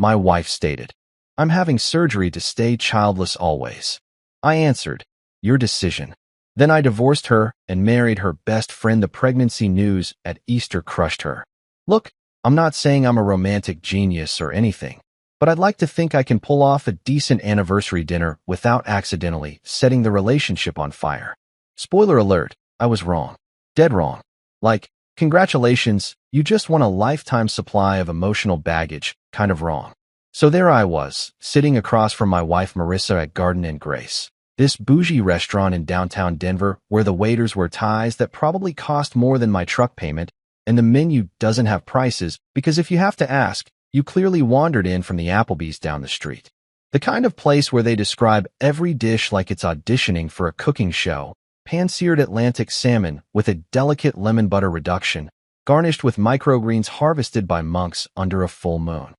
my wife stated. I'm having surgery to stay childless always. I answered, your decision. Then I divorced her and married her best friend. The pregnancy news at Easter crushed her. Look, I'm not saying I'm a romantic genius or anything, but I'd like to think I can pull off a decent anniversary dinner without accidentally setting the relationship on fire. Spoiler alert, I was wrong. Dead wrong. Like, congratulations, you just won a lifetime supply of emotional baggage, kind of wrong. So there I was, sitting across from my wife Marissa at Garden and Grace, this bougie restaurant in downtown Denver where the waiters wear ties that probably cost more than my truck payment, and the menu doesn't have prices because if you have to ask, you clearly wandered in from the Applebee's down the street. The kind of place where they describe every dish like it's auditioning for a cooking show, pan-seared Atlantic salmon with a delicate lemon butter reduction, garnished with microgreens harvested by monks under a full moon.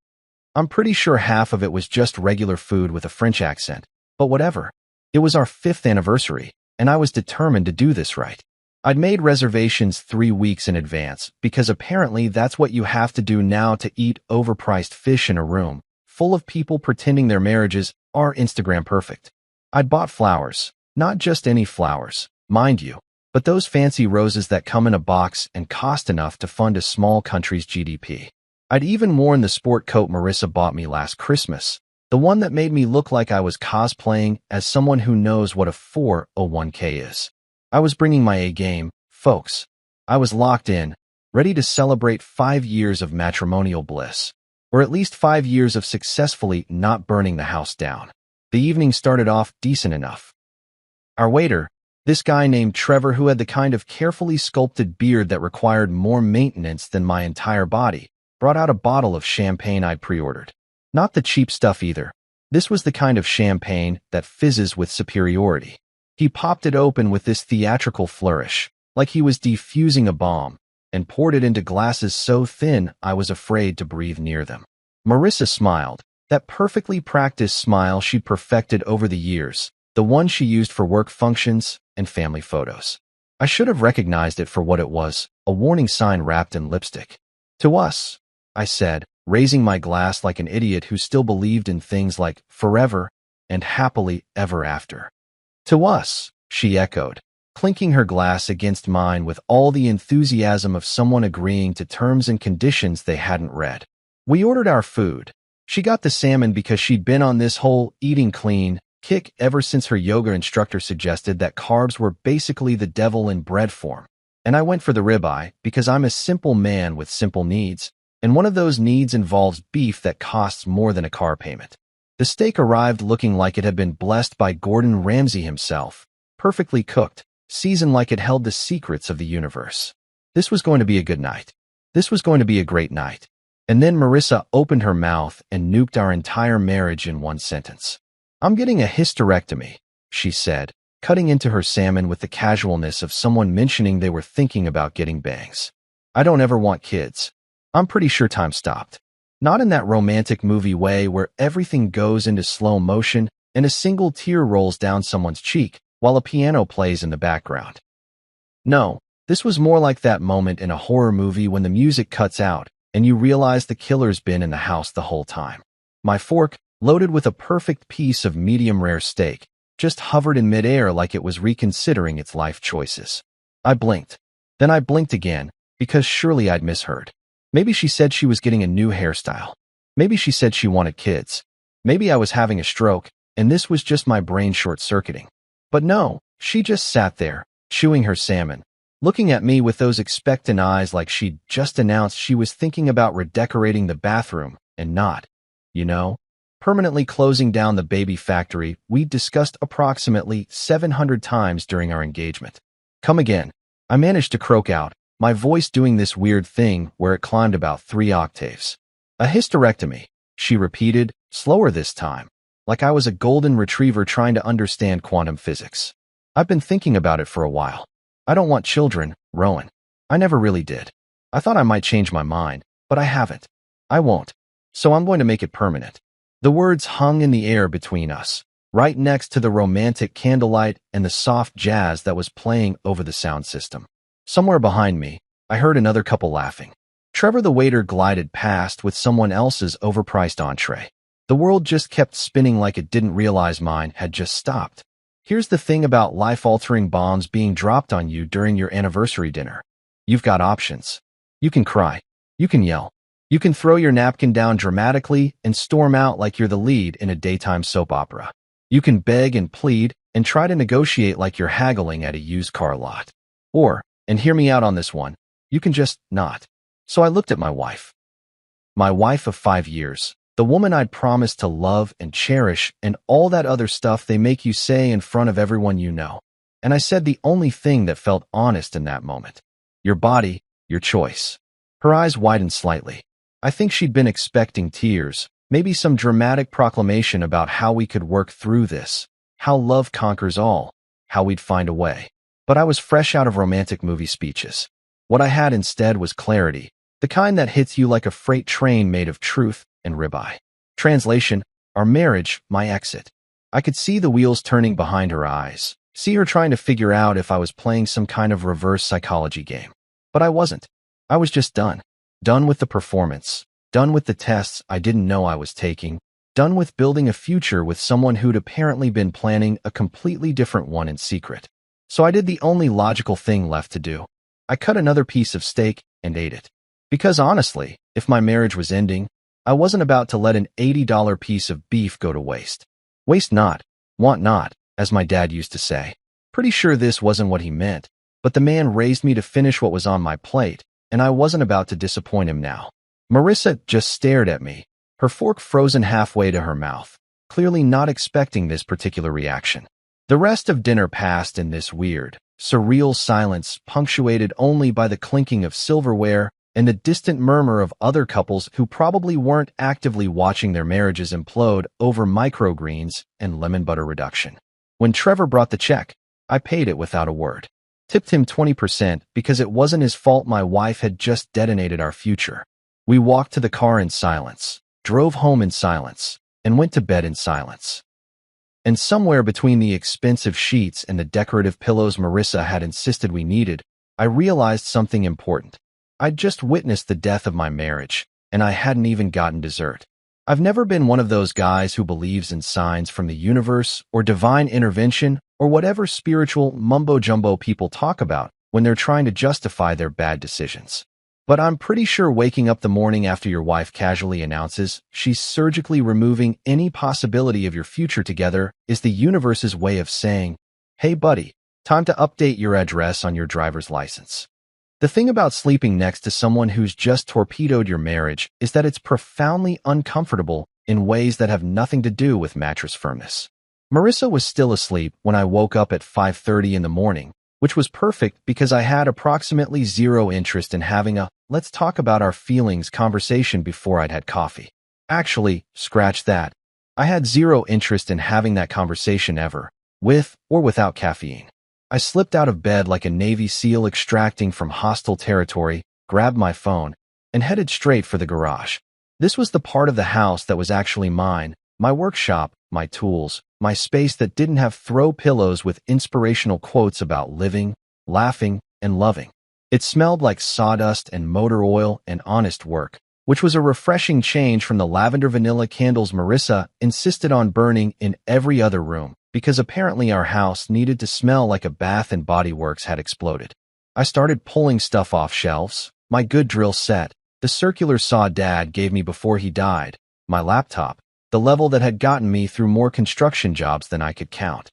I'm pretty sure half of it was just regular food with a French accent, but whatever. It was our 5th anniversary, and I was determined to do this right. I'd made reservations 3 weeks in advance because apparently that's what you have to do now to eat overpriced fish in a room full of people pretending their marriages are Instagram perfect. I'd bought flowers, not just any flowers, mind you, but those fancy roses that come in a box and cost enough to fund a small country's GDP. I'd even worn the sport coat Marissa bought me last Christmas, the one that made me look like I was cosplaying as someone who knows what a 401k is. I was bringing my A game, folks. I was locked in, ready to celebrate 5 years of matrimonial bliss, or at least 5 years of successfully not burning the house down. The evening started off decent enough. Our waiter, this guy named Trevor who had the kind of carefully sculpted beard that required more maintenance than my entire body, brought out a bottle of champagne I'd pre-ordered. Not the cheap stuff either. This was the kind of champagne that fizzes with superiority. He popped it open with this theatrical flourish, like he was defusing a bomb, and poured it into glasses so thin I was afraid to breathe near them. Marissa smiled, that perfectly practiced smile she'd perfected over the years, the one she used for work functions and family photos. I should have recognized it for what it was, a warning sign wrapped in lipstick. To us, I said, raising my glass like an idiot who still believed in things like forever and happily ever after. To us, she echoed, clinking her glass against mine with all the enthusiasm of someone agreeing to terms and conditions they hadn't read. We ordered our food. She got the salmon because she'd been on this whole eating clean kick ever since her yoga instructor suggested that carbs were basically the devil in bread form. And I went for the ribeye because I'm a simple man with simple needs, and one of those needs involves beef that costs more than a car payment. The steak arrived looking like it had been blessed by Gordon Ramsay himself, perfectly cooked, seasoned like it held the secrets of the universe. This was going to be a good night. This was going to be a great night. And then Marissa opened her mouth and nuked our entire marriage in one sentence. I'm getting a hysterectomy, she said, cutting into her salmon with the casualness of someone mentioning they were thinking about getting bangs. I don't ever want kids. I'm pretty sure time stopped. Not in that romantic movie way where everything goes into slow motion and a single tear rolls down someone's cheek while a piano plays in the background. No, this was more like that moment in a horror movie when the music cuts out and you realize the killer's been in the house the whole time. My fork, loaded with a perfect piece of medium-rare steak, just hovered in midair like it was reconsidering its life choices. I blinked. Then I blinked again, because surely I'd misheard. Maybe she said she was getting a new hairstyle. Maybe she said she wanted kids. Maybe I was having a stroke, and this was just my brain short-circuiting. But no, she just sat there, chewing her salmon, looking at me with those expectant eyes like she'd just announced she was thinking about redecorating the bathroom and not, permanently closing down the baby factory we'd discussed approximately 700 times during our engagement. Come again. I managed to croak out, my voice doing this weird thing where it climbed about 3 octaves. A hysterectomy, she repeated, slower this time, like I was a golden retriever trying to understand quantum physics. I've been thinking about it for a while. I don't want children, Rowan. I never really did. I thought I might change my mind, but I haven't. I won't. So I'm going to make it permanent. The words hung in the air between us, right next to the romantic candlelight and the soft jazz that was playing over the sound system. Somewhere behind me, I heard another couple laughing. Trevor the waiter glided past with someone else's overpriced entree. The world just kept spinning like it didn't realize mine had just stopped. Here's the thing about life-altering bombs being dropped on you during your anniversary dinner. You've got options. You can cry. You can yell. You can throw your napkin down dramatically and storm out like you're the lead in a daytime soap opera. You can beg and plead and try to negotiate like you're haggling at a used car lot. Or, and hear me out on this one, you can just not. So I looked at my wife. My wife of 5 years. The woman I'd promised to love and cherish and all that other stuff they make you say in front of everyone you know. And I said the only thing that felt honest in that moment. Your body, your choice. Her eyes widened slightly. I think she'd been expecting tears, maybe some dramatic proclamation about how we could work through this, how love conquers all, how we'd find a way. But I was fresh out of romantic movie speeches. What I had instead was clarity, the kind that hits you like a freight train made of truth and ribeye. Translation, our marriage, my exit. I could see the wheels turning behind her eyes, see her trying to figure out if I was playing some kind of reverse psychology game. But I wasn't. I was just done. Done with the performance. Done with the tests I didn't know I was taking. Done with building a future with someone who'd apparently been planning a completely different one in secret. So I did the only logical thing left to do. I cut another piece of steak and ate it. Because honestly, if my marriage was ending, I wasn't about to let an $80 piece of beef go to waste. Waste not, want not, as my dad used to say. Pretty sure this wasn't what he meant, but the man raised me to finish what was on my plate, and I wasn't about to disappoint him now. Marissa just stared at me, her fork frozen halfway to her mouth, clearly not expecting this particular reaction. The rest of dinner passed in this weird, surreal silence punctuated only by the clinking of silverware and the distant murmur of other couples who probably weren't actively watching their marriages implode over microgreens and lemon butter reduction. When Trevor brought the check, I paid it without a word. Tipped him 20% because it wasn't his fault my wife had just detonated our future. We walked to the car in silence, drove home in silence, and went to bed in silence. And somewhere between the expensive sheets and the decorative pillows Marissa had insisted we needed, I realized something important. I'd just witnessed the death of my marriage, and I hadn't even gotten dessert. I've never been one of those guys who believes in signs from the universe or divine intervention or whatever spiritual mumbo-jumbo people talk about when they're trying to justify their bad decisions. But I'm pretty sure waking up the morning after your wife casually announces she's surgically removing any possibility of your future together is the universe's way of saying, hey buddy, time to update your address on your driver's license. The thing about sleeping next to someone who's just torpedoed your marriage is that it's profoundly uncomfortable in ways that have nothing to do with mattress firmness. Marissa was still asleep when I woke up at 5:30 in the morning, which was perfect because I had approximately zero interest in having a let's talk about our feelings conversation before I'd had coffee. Actually, scratch that. I had zero interest in having that conversation ever, with or without caffeine. I slipped out of bed like a Navy SEAL extracting from hostile territory, grabbed my phone, and headed straight for the garage. This was the part of the house that was actually mine, my workshop, my tools, my space that didn't have throw pillows with inspirational quotes about living, laughing, and loving. It smelled like sawdust and motor oil and honest work, which was a refreshing change from the lavender vanilla candles Marissa insisted on burning in every other room, because apparently our house needed to smell like a Bath and Body Works had exploded. I started pulling stuff off shelves, my good drill set, the circular saw Dad gave me before he died, my laptop, the level that had gotten me through more construction jobs than I could count.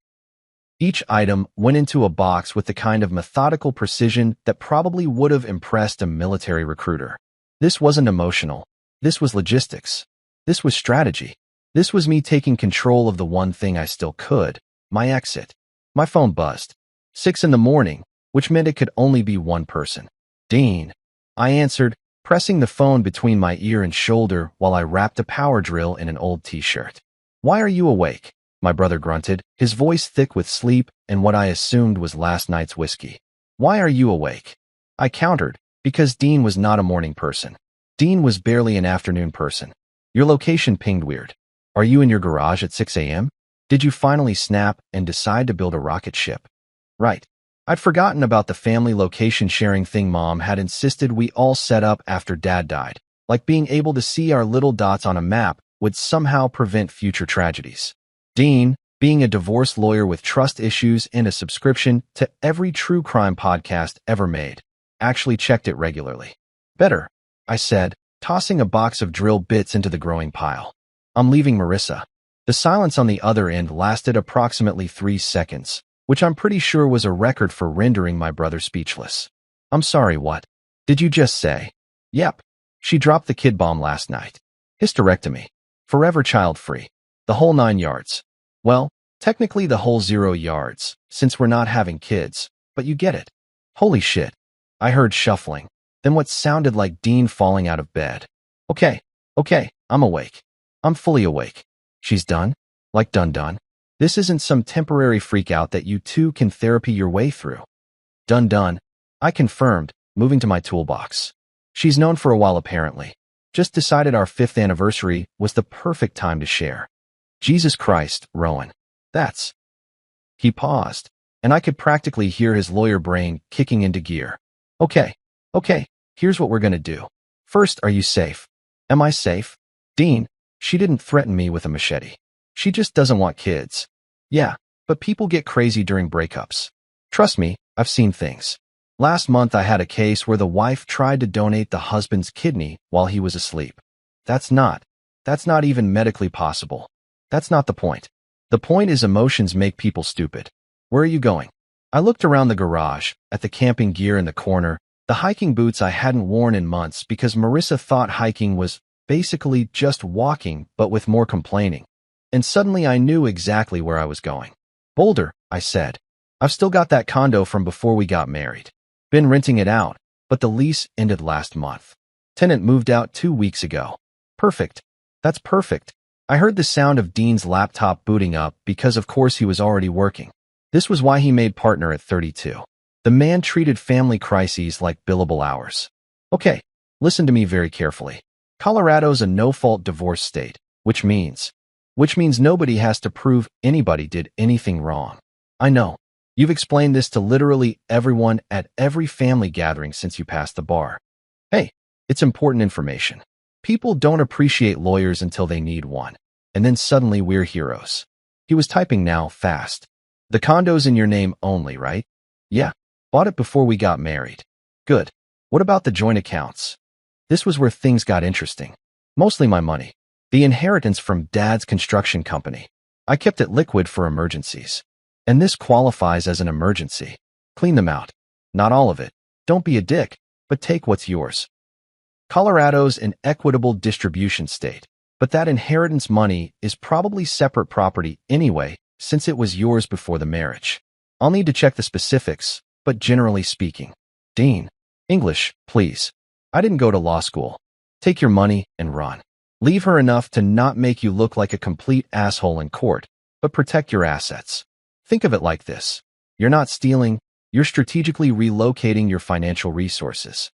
Each item went into a box with the kind of methodical precision that probably would have impressed a military recruiter. This wasn't emotional. This was logistics. This was strategy. This was me taking control of the one thing I still could, my exit. My phone buzzed. 6 in the morning, which meant it could only be one person. Dean. I answered, pressing the phone between my ear and shoulder while I wrapped a power drill in an old t-shirt. Why are you awake? My brother grunted, his voice thick with sleep and what I assumed was last night's whiskey. Why are you awake? I countered, because Dean was not a morning person. Dean was barely an afternoon person. Your location pinged weird. Are you in your garage at 6 a.m.? Did you finally snap and decide to build a rocket ship? Right. I'd forgotten about the family location sharing thing Mom had insisted we all set up after Dad died, like being able to see our little dots on a map would somehow prevent future tragedies. Dean, being a divorce lawyer with trust issues and a subscription to every true crime podcast ever made, actually checked it regularly. Better, I said, tossing a box of drill bits into the growing pile. I'm leaving Marissa. The silence on the other end lasted approximately 3 seconds, which I'm pretty sure was a record for rendering my brother speechless. I'm sorry, what? Did you just say? Yep. She dropped the kid bomb last night. Hysterectomy. Forever child-free. The whole 9 yards. Well, technically the whole 0 yards, since we're not having kids, but you get it. Holy shit. I heard shuffling, then what sounded like Dean falling out of bed. Okay, I'm awake. I'm fully awake. She's done? Like done. This isn't some temporary freakout that you two can therapy your way through. Done. I confirmed, moving to my toolbox. She's known for a while apparently. Just decided our 5th anniversary was the perfect time to share. Jesus Christ, Rowan. That's... He paused, and I could practically hear his lawyer brain kicking into gear. Okay, here's what we're gonna do. First, are you safe? Am I safe? Dean, she didn't threaten me with a machete. She just doesn't want kids. Yeah, but people get crazy during breakups. Trust me, I've seen things. Last month I had a case where the wife tried to donate the husband's kidney while he was asleep. That's not even medically possible. That's not the point. The point is emotions make people stupid. Where are you going? I looked around the garage, at the camping gear in the corner, the hiking boots I hadn't worn in months because Marissa thought hiking was basically just walking but with more complaining. And suddenly I knew exactly where I was going. Boulder, I said. I've still got that condo from before we got married. Been renting it out, but the lease ended last month. Tenant moved out 2 weeks ago. Perfect. That's perfect. I heard the sound of Dean's laptop booting up because of course he was already working. This was why he made partner at 32. The man treated family crises like billable hours. Okay, listen to me very carefully. Colorado's a no-fault divorce state, which means nobody has to prove anybody did anything wrong. I know. You've explained this to literally everyone at every family gathering since you passed the bar. Hey, it's important information. People don't appreciate lawyers until they need one. And then suddenly we're heroes. He was typing now, fast. The condo's in your name only, right? Yeah. Bought it before we got married. Good. What about the joint accounts? This was where things got interesting. Mostly my money. The inheritance from Dad's construction company. I kept it liquid for emergencies. And this qualifies as an emergency. Clean them out. Not all of it. Don't be a dick, but take what's yours. Colorado's an equitable distribution state, but that inheritance money is probably separate property anyway, since it was yours before the marriage. I'll need to check the specifics, but generally speaking. Dean, English, please. I didn't go to law school. Take your money and run. Leave her enough to not make you look like a complete asshole in court, but protect your assets. Think of it like this. You're not stealing, you're strategically relocating your financial resources.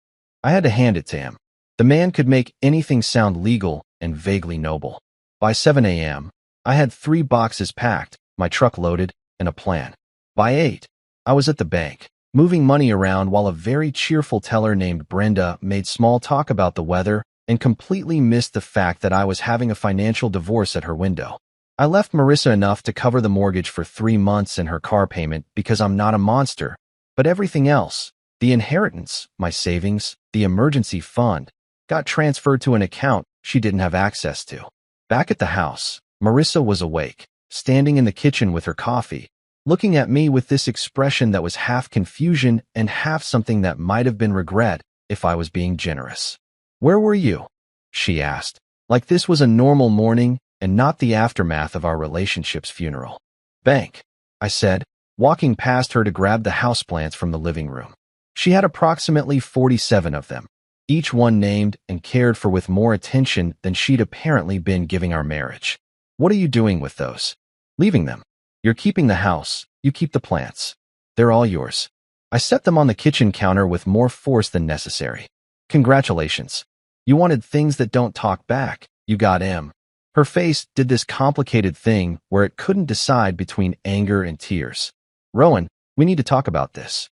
I had to hand it to him. The man could make anything sound legal and vaguely noble. By 7 a.m., I had 3 boxes packed, my truck loaded, and a plan. By 8, I was at the bank, moving money around while a very cheerful teller named Brenda made small talk about the weather and completely missed the fact that I was having a financial divorce at her window. I left Marissa enough to cover the mortgage for 3 months and her car payment because I'm not a monster, but everything else, the inheritance, my savings, the emergency fund, got transferred to an account she didn't have access to. Back at the house, Marissa was awake, standing in the kitchen with her coffee, looking at me with this expression that was half confusion and half something that might have been regret if I was being generous. Where were you? She asked, like this was a normal morning and not the aftermath of our relationship's funeral. Bank, I said, walking past her to grab the houseplants from the living room. She had approximately 47 of them, each one named and cared for with more attention than she'd apparently been giving our marriage. What are you doing with those? Leaving them. You're keeping the house, you keep the plants. They're all yours. I set them on the kitchen counter with more force than necessary. Congratulations. You wanted things that don't talk back. You got M. Her face did this complicated thing where it couldn't decide between anger and tears. Rowan, We need to talk about this.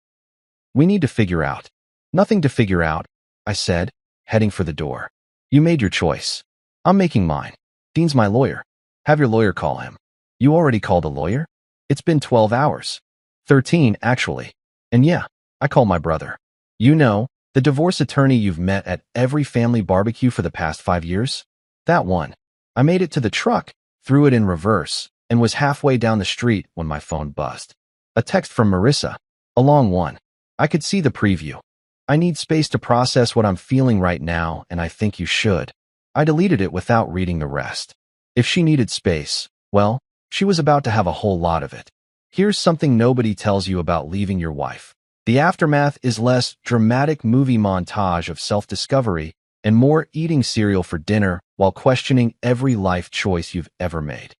We need to figure out. Nothing to figure out, I said, heading for the door. You made your choice. I'm making mine. Dean's my lawyer. Have your lawyer call him. You already called a lawyer? It's been 12 hours. 13, actually. And yeah, I called my brother. You know, the divorce attorney you've met at every family barbecue for the past 5 years? That one. I made it to the truck, threw it in reverse, and was halfway down the street when my phone buzzed. A text from Marissa. A long one. I could see the preview. I need space to process what I'm feeling right now, and I think you should. I deleted it without reading the rest. If she needed space, well, she was about to have a whole lot of it. Here's something nobody tells you about leaving your wife. The aftermath is less dramatic movie montage of self-discovery and more eating cereal for dinner while questioning every life choice you've ever made.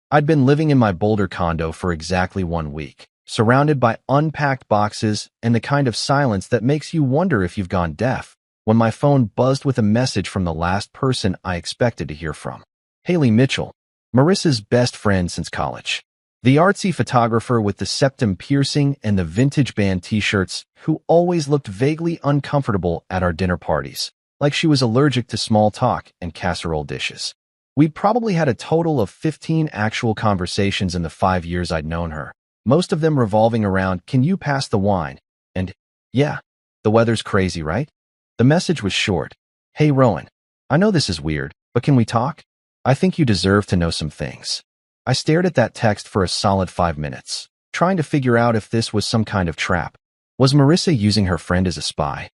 I'd been living in my Boulder condo for exactly 1 week, surrounded by unpacked boxes and the kind of silence that makes you wonder if you've gone deaf, when my phone buzzed with a message from the last person I expected to hear from. Haley Mitchell, Marissa's best friend since college. The artsy photographer with the septum piercing and the vintage band t-shirts who always looked vaguely uncomfortable at our dinner parties, like she was allergic to small talk and casserole dishes. We'd probably had a total of 15 actual conversations in the 5 years I'd known her, most of them revolving around, "Can you pass the wine?" and, "Yeah, the weather's crazy, right?" The message was short. "Hey Rowan, I know this is weird, but can we talk? I think you deserve to know some things." I stared at that text for a solid 5 minutes, trying to figure out if this was some kind of trap. Was Marissa using her friend as a spy?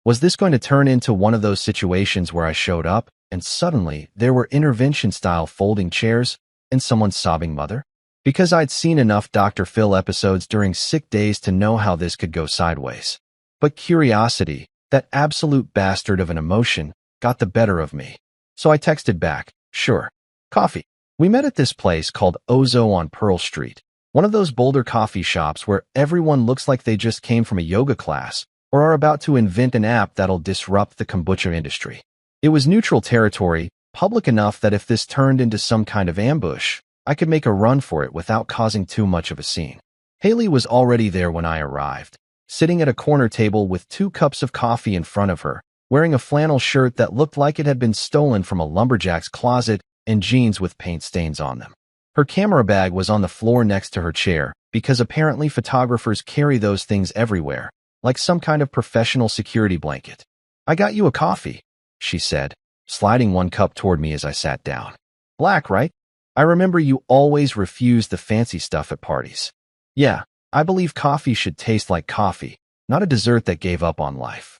Was this going to turn into one of those situations where I showed up, and suddenly there were intervention-style folding chairs and someone's sobbing mother? Because I'd seen enough Dr. Phil episodes during sick days to know how this could go sideways. But curiosity, that absolute bastard of an emotion, got the better of me. So I texted back, "Sure. Coffee." We met at this place called Ozo on Pearl Street, one of those Boulder coffee shops where everyone looks like they just came from a yoga class or are about to invent an app that'll disrupt the kombucha industry. It was neutral territory, public enough that if this turned into some kind of ambush, I could make a run for it without causing too much of a scene. Haley was already there when I arrived, sitting at a corner table with 2 cups of coffee in front of her, wearing a flannel shirt that looked like it had been stolen from a lumberjack's closet and jeans with paint stains on them. Her camera bag was on the floor next to her chair, because apparently photographers carry those things everywhere, like some kind of professional security blanket. "I got you a coffee," she said, sliding 1 cup toward me as I sat down. "Black, right? I remember you always refused the fancy stuff at parties." "Yeah, I believe coffee should taste like coffee, not a dessert that gave up on life."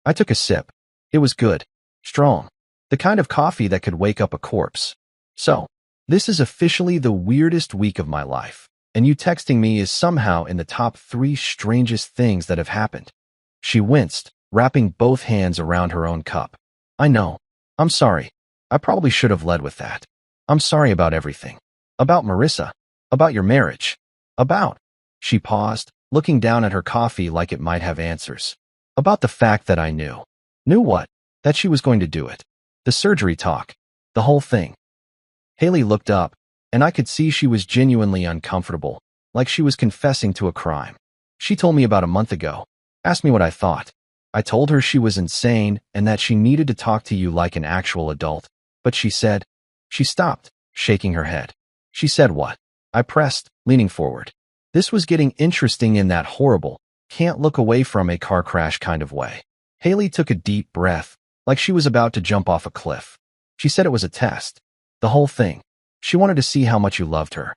I took a sip. It was good. Strong. The kind of coffee that could wake up a corpse. "So, this is officially the weirdest week of my life, and you texting me is somehow in the top 3 strangest things that have happened." She winced, wrapping both hands around her own cup. "I know. I'm sorry. I probably should have led with that. I'm sorry about everything. About Marissa. About your marriage. About..." She paused, looking down at her coffee like it might have answers. "About the fact that I knew." "Knew what?" "That she was going to do it. The surgery talk. The whole thing." Haley looked up, and I could see she was genuinely uncomfortable, like she was confessing to a crime. "She told me about a month ago. Asked me what I thought. I told her she was insane and that she needed to talk to you like an actual adult. But she said..." She stopped, shaking her head. "She said what?" I pressed, leaning forward. This was getting interesting in that horrible, can't look away from a car crash kind of way. Haley took a deep breath, like she was about to jump off a cliff. She said it was a test. The whole thing. She wanted to see how much you loved her.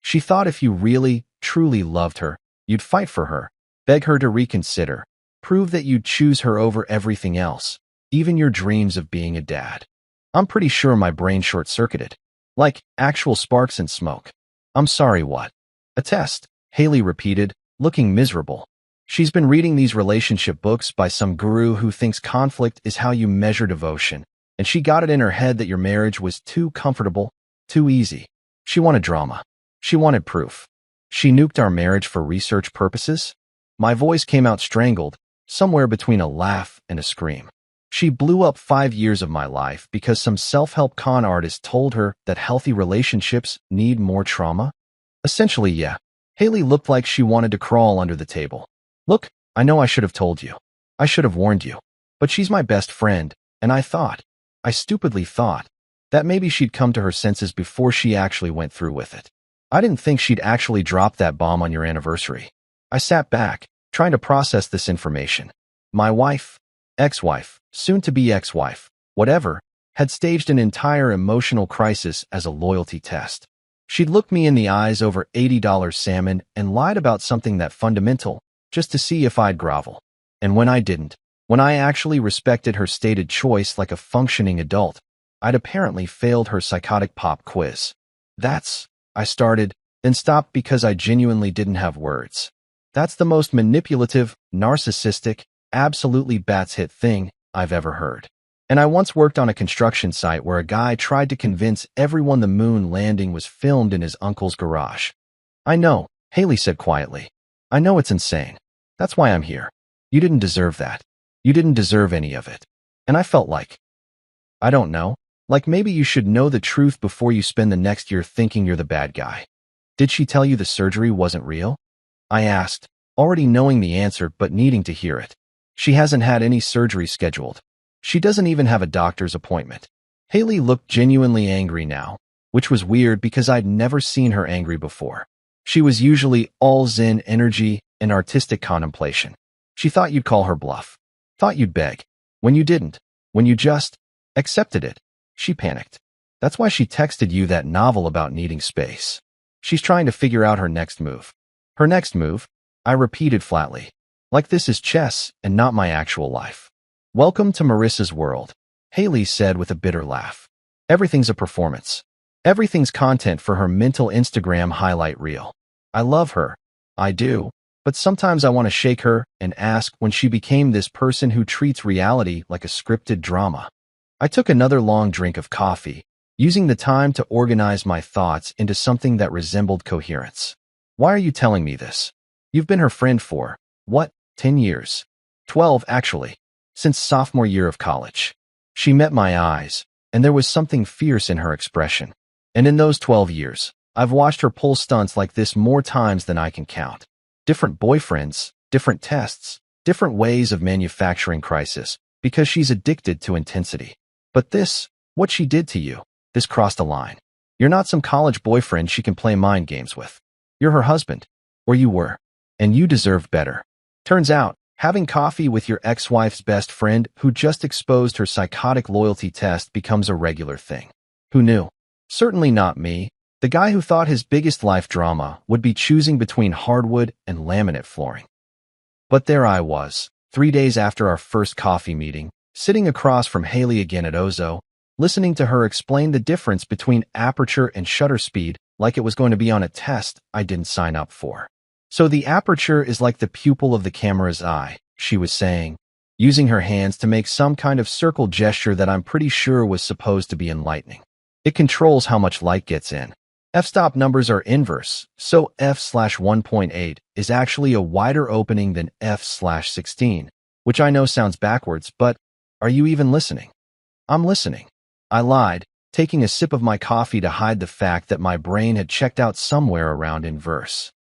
She thought if you really, truly loved her, you'd fight for her, beg her to reconsider, prove that you'd choose her over everything else, even your dreams of being a dad. I'm pretty sure my brain short-circuited. Like actual sparks and smoke. "I'm sorry, what?" "A test," Haley repeated, looking miserable. She's been reading these relationship books by some guru who thinks conflict is how you measure devotion, and she got it in her head that your marriage was too comfortable, too easy. She wanted drama. She wanted proof. She nuked our marriage for research purposes? My voice came out strangled, somewhere between a laugh and a scream. She blew up 5 years of my life because some self-help con artist told her that healthy relationships need more trauma? Essentially, yeah. Haley looked like she wanted to crawl under the table. Look, I know I should have told you. I should have warned you. But she's my best friend, and I stupidly thought, that maybe she'd come to her senses before she actually went through with it. I didn't think she'd actually drop that bomb on your anniversary. I sat back, trying to process this information. My wife, ex-wife, soon-to-be ex-wife, whatever, had staged an entire emotional crisis as a loyalty test. She'd looked me in the eyes over $80 salmon and lied about something that fundamental, just to see if I'd grovel. And when I didn't, when I actually respected her stated choice like a functioning adult, I'd apparently failed her psychotic pop quiz. I started, then stopped because I genuinely didn't have words. That's the most manipulative, narcissistic, absolutely bats hit thing I've ever heard. And I once worked on a construction site where a guy tried to convince everyone the moon landing was filmed in his uncle's garage. I know, Haley said quietly. I know it's insane. That's why I'm here. You didn't deserve that. You didn't deserve any of it. And I felt like, I don't know, like maybe you should know the truth before you spend the next year thinking you're the bad guy. Did she tell you the surgery wasn't real? I asked, already knowing the answer but needing to hear it. She hasn't had any surgery scheduled. She doesn't even have a doctor's appointment. Haley looked genuinely angry now, which was weird because I'd never seen her angry before. She was usually all zen energy and artistic contemplation. She thought you'd call her bluff. Thought you'd beg. When you didn't. When you just accepted it. She panicked. That's why she texted you that novel about needing space. She's trying to figure out her next move. Her next move? I repeated flatly. Like this is chess and not my actual life. Welcome to Marissa's world, Haley said with a bitter laugh. Everything's a performance. Everything's content for her mental Instagram highlight reel. I love her. I do. But sometimes I want to shake her and ask when she became this person who treats reality like a scripted drama. I took another long drink of coffee, using the time to organize my thoughts into something that resembled coherence. Why are you telling me this? You've been her friend for, what, 10 years? 12, actually, since sophomore year of college. She met my eyes, and there was something fierce in her expression. And in those 12 years, I've watched her pull stunts like this more times than I can count. Different boyfriends, different tests, different ways of manufacturing crisis, because she's addicted to intensity. But this, what she did to you, this crossed a line. You're not some college boyfriend she can play mind games with. You're her husband, or you were, and you deserve better. Turns out, having coffee with your ex-wife's best friend who just exposed her psychotic loyalty test becomes a regular thing. Who knew? Certainly not me, the guy who thought his biggest life drama would be choosing between hardwood and laminate flooring. But there I was, 3 days after our first coffee meeting, sitting across from Haley again at Ozo, listening to her explain the difference between aperture and shutter speed like it was going to be on a test I didn't sign up for. So the aperture is like the pupil of the camera's eye, she was saying, using her hands to make some kind of circle gesture that I'm pretty sure was supposed to be enlightening. It controls how much light gets in. F-stop numbers are inverse, so f/1.8 is actually a wider opening than f/16, which I know sounds backwards, but are you even listening? I'm listening. I lied, taking a sip of my coffee to hide the fact that my brain had checked out somewhere around inverse.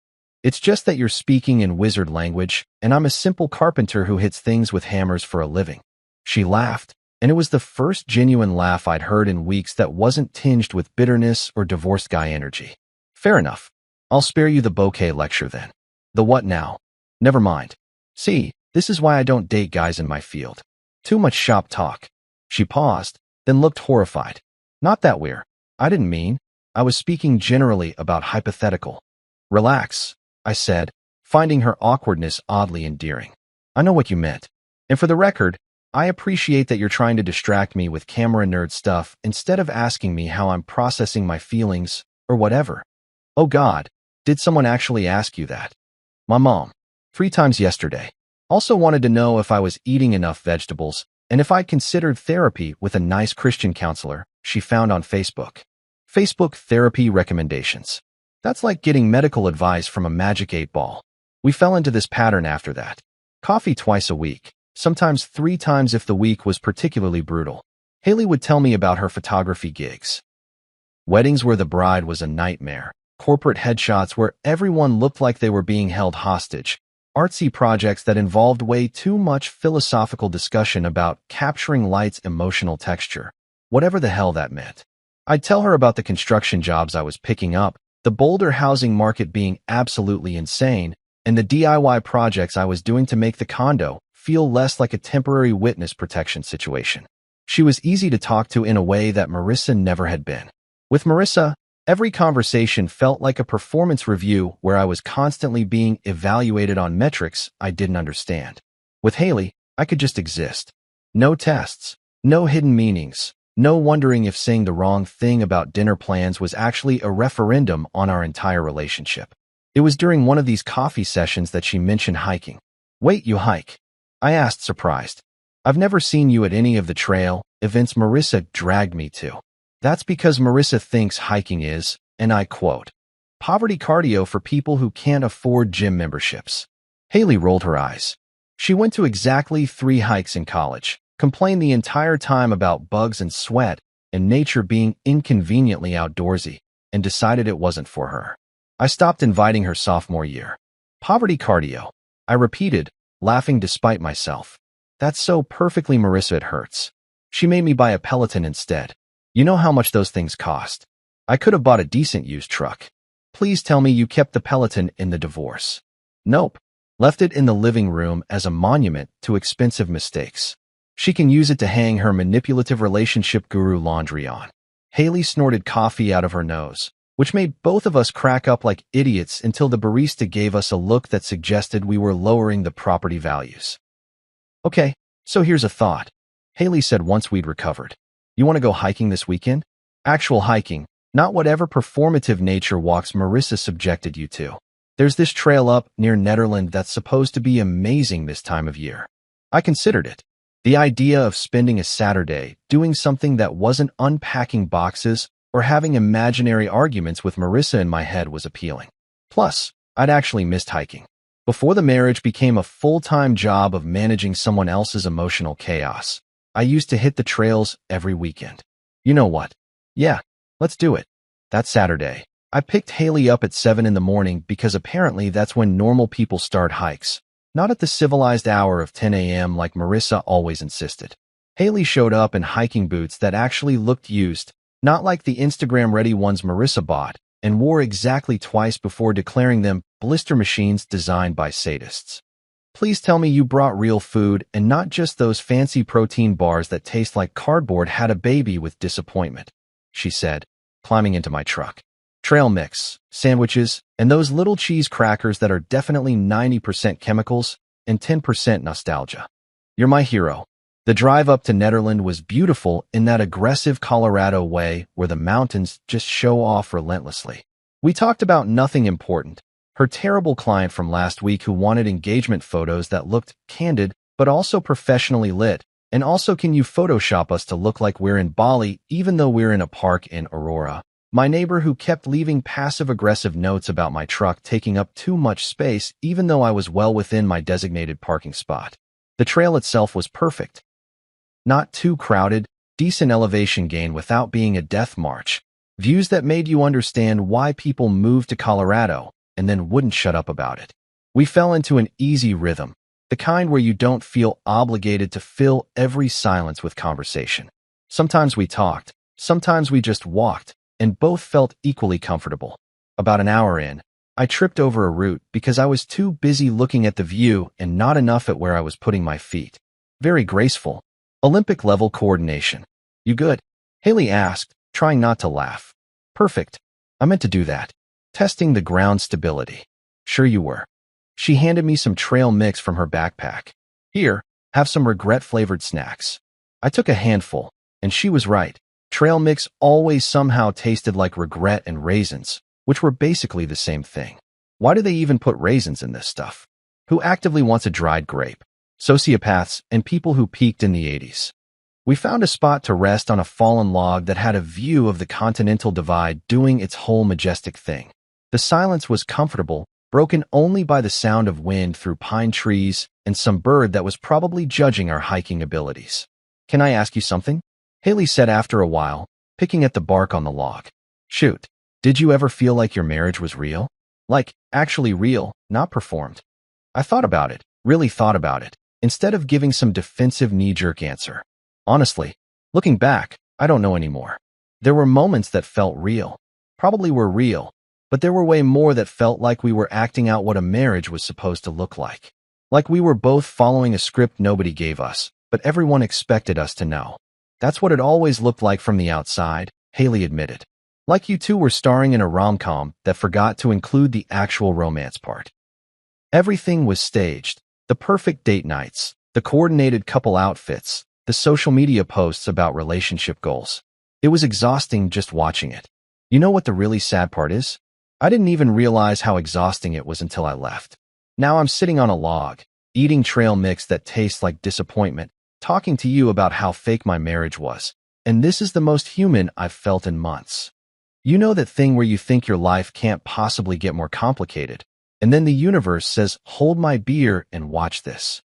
It's just that you're speaking in wizard language, and I'm a simple carpenter who hits things with hammers for a living. She laughed, and it was the first genuine laugh I'd heard in weeks that wasn't tinged with bitterness or divorced guy energy. Fair enough. I'll spare you the bouquet lecture then. The what now? Never mind. See, this is why I don't date guys in my field. Too much shop talk. She paused, then looked horrified. Not that we're. I didn't mean. I was speaking generally about hypothetical. Relax, I said, finding her awkwardness oddly endearing. I know what you meant. And for the record, I appreciate that you're trying to distract me with camera nerd stuff instead of asking me how I'm processing my feelings, or whatever. Oh God, did someone actually ask you that? My mom. 3 times yesterday. Also wanted to know if I was eating enough vegetables, and if I'd considered therapy with a nice Christian counselor she found on Facebook. Facebook therapy recommendations. That's like getting medical advice from a magic 8-ball. We fell into this pattern after that. Coffee twice a week, sometimes 3 times if the week was particularly brutal. Haley would tell me about her photography gigs. Weddings where the bride was a nightmare, corporate headshots where everyone looked like they were being held hostage, artsy projects that involved way too much philosophical discussion about capturing light's emotional texture, whatever the hell that meant. I'd tell her about the construction jobs I was picking up, the Boulder housing market being absolutely insane, and the DIY projects I was doing to make the condo feel less like a temporary witness protection situation. She was easy to talk to in a way that Marissa never had been. With Marissa, every conversation felt like a performance review where I was constantly being evaluated on metrics I didn't understand. With Haley, I could just exist. No tests, no hidden meanings, no wondering if saying the wrong thing about dinner plans was actually a referendum on our entire relationship. It was during one of these coffee sessions that she mentioned hiking. "Wait, you hike?" I asked, surprised. "I've never seen you at any of the trail events Marissa dragged me to." That's because Marissa thinks hiking is, and I quote, "poverty cardio for people who can't afford gym memberships." Haley rolled her eyes. She went to exactly 3 hikes in college, complained the entire time about bugs and sweat and nature being inconveniently outdoorsy, and decided it wasn't for her. I stopped inviting her sophomore year. "Poverty cardio," I repeated, laughing despite myself. That's so perfectly Marissa it hurts. She made me buy a Peloton instead. You know how much those things cost. I could have bought a decent used truck. Please tell me you kept the Peloton in the divorce. Nope. Left it in the living room as a monument to expensive mistakes. She can use it to hang her manipulative relationship guru laundry on. Haley snorted coffee out of her nose, which made both of us crack up like idiots until the barista gave us a look that suggested we were lowering the property values. "Okay, so here's a thought," Haley said once we'd recovered. "You want to go hiking this weekend? Actual hiking, not whatever performative nature walks Marissa subjected you to. There's this trail up near Netherland that's supposed to be amazing this time of year." I considered it. The idea of spending a Saturday doing something that wasn't unpacking boxes or having imaginary arguments with Marissa in my head was appealing. Plus, I'd actually missed hiking. Before the marriage became a full-time job of managing someone else's emotional chaos, I used to hit the trails every weekend. You know what? Yeah, let's do it. That Saturday, I picked Haley up at 7 in the morning because apparently that's when normal people start hikes, not at the civilized hour of 10 a.m. like Marissa always insisted. Haley showed up in hiking boots that actually looked used, not like the Instagram-ready ones Marissa bought, and wore exactly twice before declaring them blister machines designed by sadists. "Please tell me you brought real food and not just those fancy protein bars that taste like cardboard had a baby with disappointment," she said, climbing into my truck. "Trail mix, sandwiches, and those little cheese crackers that are definitely 90% chemicals and 10% nostalgia. You're my hero." The drive up to Netherland was beautiful in that aggressive Colorado way where the mountains just show off relentlessly. We talked about nothing important. Her terrible client from last week who wanted engagement photos that looked candid but also professionally lit, and also can you Photoshop us to look like we're in Bali even though we're in a park in Aurora. My neighbor who kept leaving passive-aggressive notes about my truck taking up too much space even though I was well within my designated parking spot. The trail itself was perfect. Not too crowded, decent elevation gain without being a death march, views that made you understand why people moved to Colorado and then wouldn't shut up about it. We fell into an easy rhythm, the kind where you don't feel obligated to fill every silence with conversation. Sometimes we talked, sometimes we just walked, and both felt equally comfortable. About an hour in, I tripped over a root because I was too busy looking at the view and not enough at where I was putting my feet. Very graceful. Olympic-level coordination. "You good?" Haley asked, trying not to laugh. "Perfect. I meant to do that. Testing the ground stability." "Sure you were." She handed me some trail mix from her backpack. "Here, have some regret-flavored snacks." I took a handful, and she was right. Trail mix always somehow tasted like regret and raisins, which were basically the same thing. Why do they even put raisins in this stuff? Who actively wants a dried grape? Sociopaths and people who peaked in the 80s. We found a spot to rest on a fallen log that had a view of the Continental Divide doing its whole majestic thing. The silence was comfortable, broken only by the sound of wind through pine trees and some bird that was probably judging our hiking abilities. "Can I ask you something?" Haley said after a while, picking at the bark on the log. "Shoot." Did you ever feel like your marriage was real? Like, actually real, not performed? I thought about it, really thought about it, instead of giving some defensive knee-jerk answer. Honestly, looking back, I don't know anymore. There were moments that felt real. Probably were real, but there were way more that felt like we were acting out what a marriage was supposed to look like. Like we were both following a script nobody gave us, but everyone expected us to know. That's what it always looked like from the outside, Haley admitted. Like you two were starring in a rom-com that forgot to include the actual romance part. Everything was staged. The perfect date nights, the coordinated couple outfits, the social media posts about relationship goals. It was exhausting just watching it. You know what the really sad part is? I didn't even realize how exhausting it was until I left. Now I'm sitting on a log, eating trail mix that tastes like disappointment, talking to you about how fake my marriage was, and this is the most human I've felt in months. You know that thing where you think your life can't possibly get more complicated, and then the universe says, hold my beer and watch this.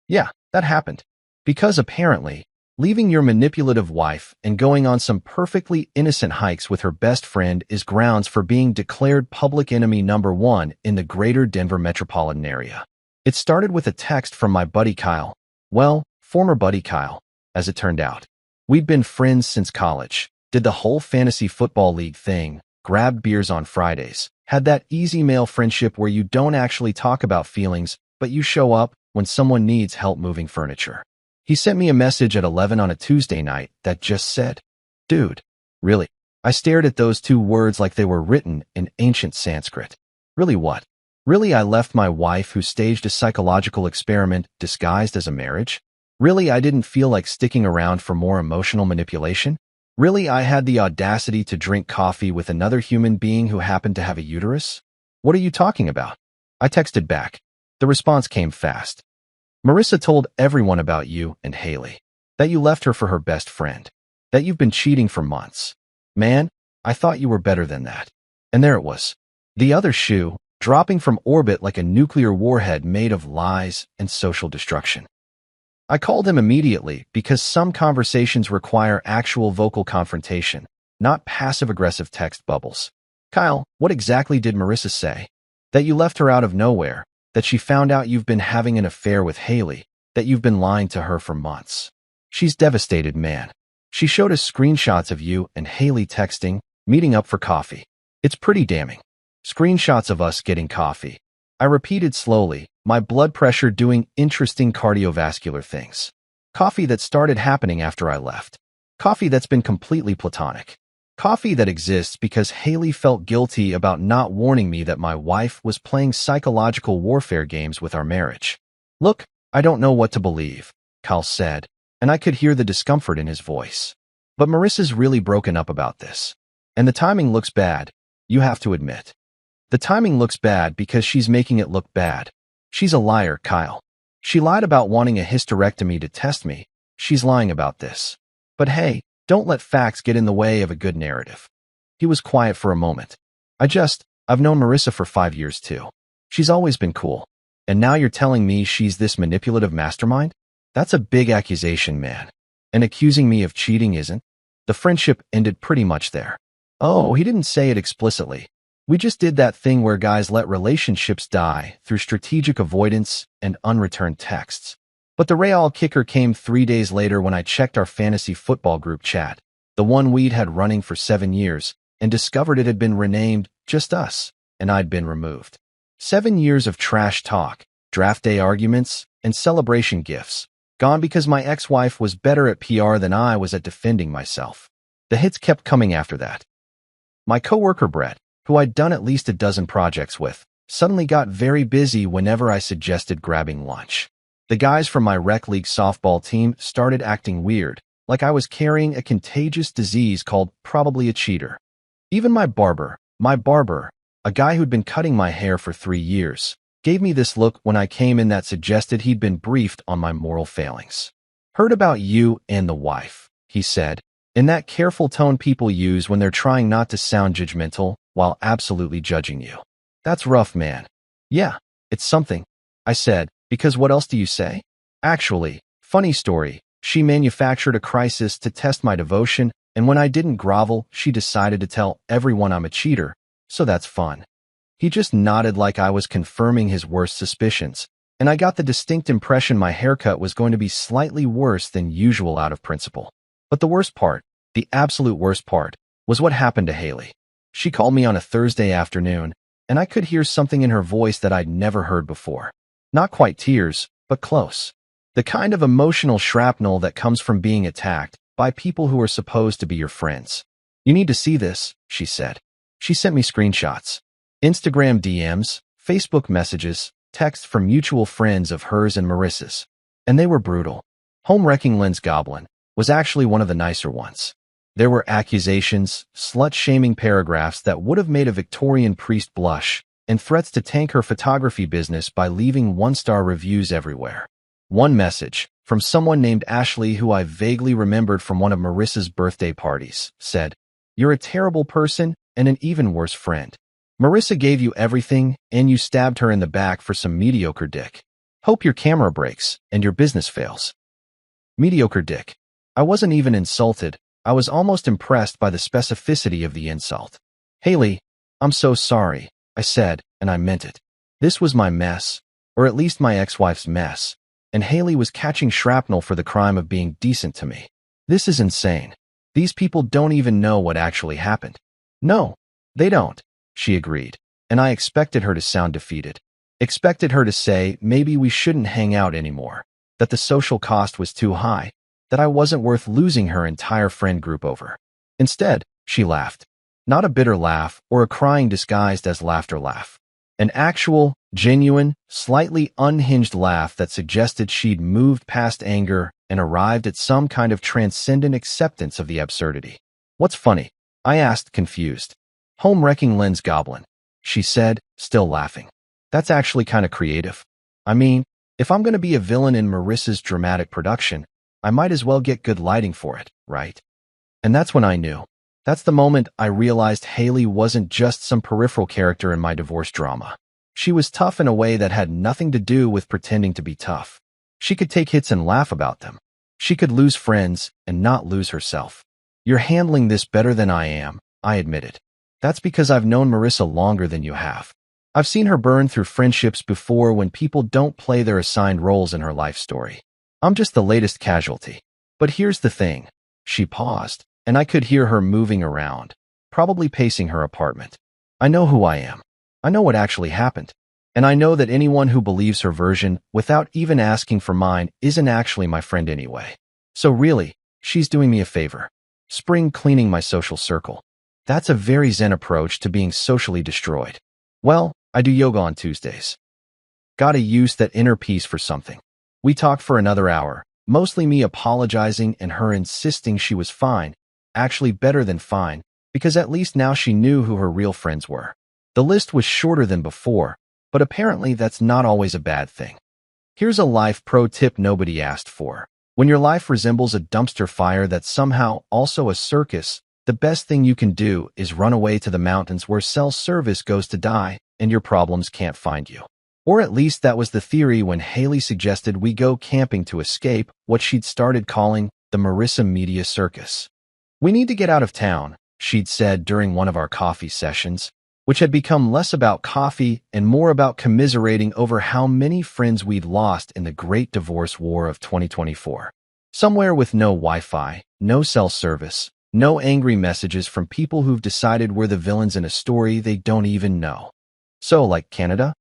Yeah, that happened. Because apparently, leaving your manipulative wife and going on some perfectly innocent hikes with her best friend is grounds for being declared public enemy number one in the greater Denver metropolitan area. It started with a text from my buddy Kyle. Well, former buddy Kyle, as it turned out. We'd been friends since college, did the whole fantasy football league thing, grabbed beers on Fridays, had that easy male friendship where you don't actually talk about feelings, but you show up when someone needs help moving furniture. He sent me a message at 11 on a Tuesday night that just said, "Dude, really?" I stared at those two words like they were written in ancient Sanskrit. Really what? Really I left my wife who staged a psychological experiment disguised as a marriage? Really I didn't feel like sticking around for more emotional manipulation? Really I had the audacity to drink coffee with another human being who happened to have a uterus? What are you talking about? I texted back. The response came fast. Marissa told everyone about you and Haley. That you left her for her best friend. That you've been cheating for months. Man, I thought you were better than that. And there it was. The other shoe, dropping from orbit like a nuclear warhead made of lies and social destruction. I called him immediately because some conversations require actual vocal confrontation, not passive-aggressive text bubbles. Kyle, what exactly did Marissa say? That you left her out of nowhere, that she found out you've been having an affair with Haley, that you've been lying to her for months. She's devastated, man. She showed us screenshots of you and Haley texting, meeting up for coffee. It's pretty damning. Screenshots of us getting coffee. I repeated slowly, my blood pressure doing interesting cardiovascular things. Coffee that started happening after I left. Coffee that's been completely platonic. Coffee that exists because Haley felt guilty about not warning me that my wife was playing psychological warfare games with our marriage. Look, I don't know what to believe, Kyle said, and I could hear the discomfort in his voice. But Marissa's really broken up about this. And the timing looks bad, you have to admit. The timing looks bad because she's making it look bad. She's a liar, Kyle. She lied about wanting a hysterectomy to test me. She's lying about this. But hey, don't let facts get in the way of a good narrative. He was quiet for a moment. I've known Marissa for 5 years too. She's always been cool. And now you're telling me she's this manipulative mastermind? That's a big accusation, man. And accusing me of cheating isn't? The friendship ended pretty much there. Oh, he didn't say it explicitly. We just did that thing where guys let relationships die through strategic avoidance and unreturned texts. But the real kicker came 3 days later when I checked our fantasy football group chat, the one we'd had running for 7 years, and discovered it had been renamed Just Us, and I'd been removed. 7 years of trash talk, draft day arguments, and celebration gifts, gone because my ex-wife was better at PR than I was at defending myself. The hits kept coming after that. My coworker Brett, who I'd done at least a dozen projects with, suddenly got very busy whenever I suggested grabbing lunch. The guys from my rec league softball team started acting weird, like I was carrying a contagious disease called probably a cheater. Even my barber, a guy who'd been cutting my hair for 3 years, gave me this look when I came in that suggested he'd been briefed on my moral failings. Heard about you and the wife, he said, in that careful tone people use when they're trying not to sound judgmental while absolutely judging you. That's rough, man. Yeah, it's something, I said, because what else do you say? Actually, funny story, she manufactured a crisis to test my devotion And when I didn't grovel, she decided to tell everyone I'm a cheater, so that's fun. He just nodded like I was confirming his worst suspicions, and I got the distinct impression my haircut was going to be slightly worse than usual out of principle. But the worst part, the absolute worst part, was what happened to Haley. She called me on a Thursday afternoon, and I could hear something in her voice that I'd never heard before. Not quite tears, but close. The kind of emotional shrapnel that comes from being attacked by people who are supposed to be your friends. "You need to see this," she said. She sent me screenshots, Instagram DMs, Facebook messages, texts from mutual friends of hers and Marissa's. And they were brutal. Home-wrecking Lens Goblin was actually one of the nicer ones. There were accusations, slut-shaming paragraphs that would have made a Victorian priest blush, and threats to tank her photography business by leaving one-star reviews everywhere. One message, from someone named Ashley who I vaguely remembered from one of Marissa's birthday parties, said, "You're a terrible person and an even worse friend. Marissa gave you everything, and you stabbed her in the back for some mediocre dick. Hope your camera breaks and your business fails." Mediocre dick. I wasn't even insulted. I was almost impressed by the specificity of the insult. "Haley, I'm so sorry," I said, and I meant it. This was my mess, or at least my ex-wife's mess, and Haley was catching shrapnel for the crime of being decent to me. This is insane. These people don't even know what actually happened. "No, they don't," she agreed, and I expected her to sound defeated. Expected her to say maybe we shouldn't hang out anymore, that the social cost was too high, that I wasn't worth losing her entire friend group over. Instead, she laughed. Not a bitter laugh or a crying disguised as laughter laugh. An actual, genuine, slightly unhinged laugh that suggested she'd moved past anger and arrived at some kind of transcendent acceptance of the absurdity. "What's funny?" I asked, confused. "Home-wrecking Lens Goblin," she said, still laughing. "That's actually kind of creative. I mean, if I'm going to be a villain in Marissa's dramatic production, I might as well get good lighting for it, right?" And that's when I knew. That's the moment I realized Haley wasn't just some peripheral character in my divorce drama. She was tough in a way that had nothing to do with pretending to be tough. She could take hits and laugh about them. She could lose friends and not lose herself. "You're handling this better than I am," I admitted. "That's because I've known Marissa longer than you have. I've seen her burn through friendships before when people don't play their assigned roles in her life story. I'm just the latest casualty. But here's the thing." She paused, and I could hear her moving around, probably pacing her apartment. "I know who I am. I know what actually happened. And I know that anyone who believes her version without even asking for mine isn't actually my friend anyway. So really, she's doing me a favor. Spring cleaning my social circle. That's a very zen approach to being socially destroyed. Well, I do yoga on Tuesdays. Gotta use that inner peace for something." We talked for another hour, mostly me apologizing and her insisting she was fine, actually better than fine, because at least now she knew who her real friends were. The list was shorter than before, but apparently that's not always a bad thing. Here's a life pro tip nobody asked for. When your life resembles a dumpster fire that's somehow also a circus, the best thing you can do is run away to the mountains where cell service goes to die and your problems can't find you. Or at least that was the theory when Haley suggested we go camping to escape what she'd started calling the Marissa Media Circus. "We need to get out of town," she'd said during one of our coffee sessions, which had become less about coffee and more about commiserating over how many friends we'd lost in the Great Divorce War of 2024. Somewhere with no Wi-Fi, no cell service, no angry messages from people who've decided we're the villains in a story they don't even know. So, like Canada?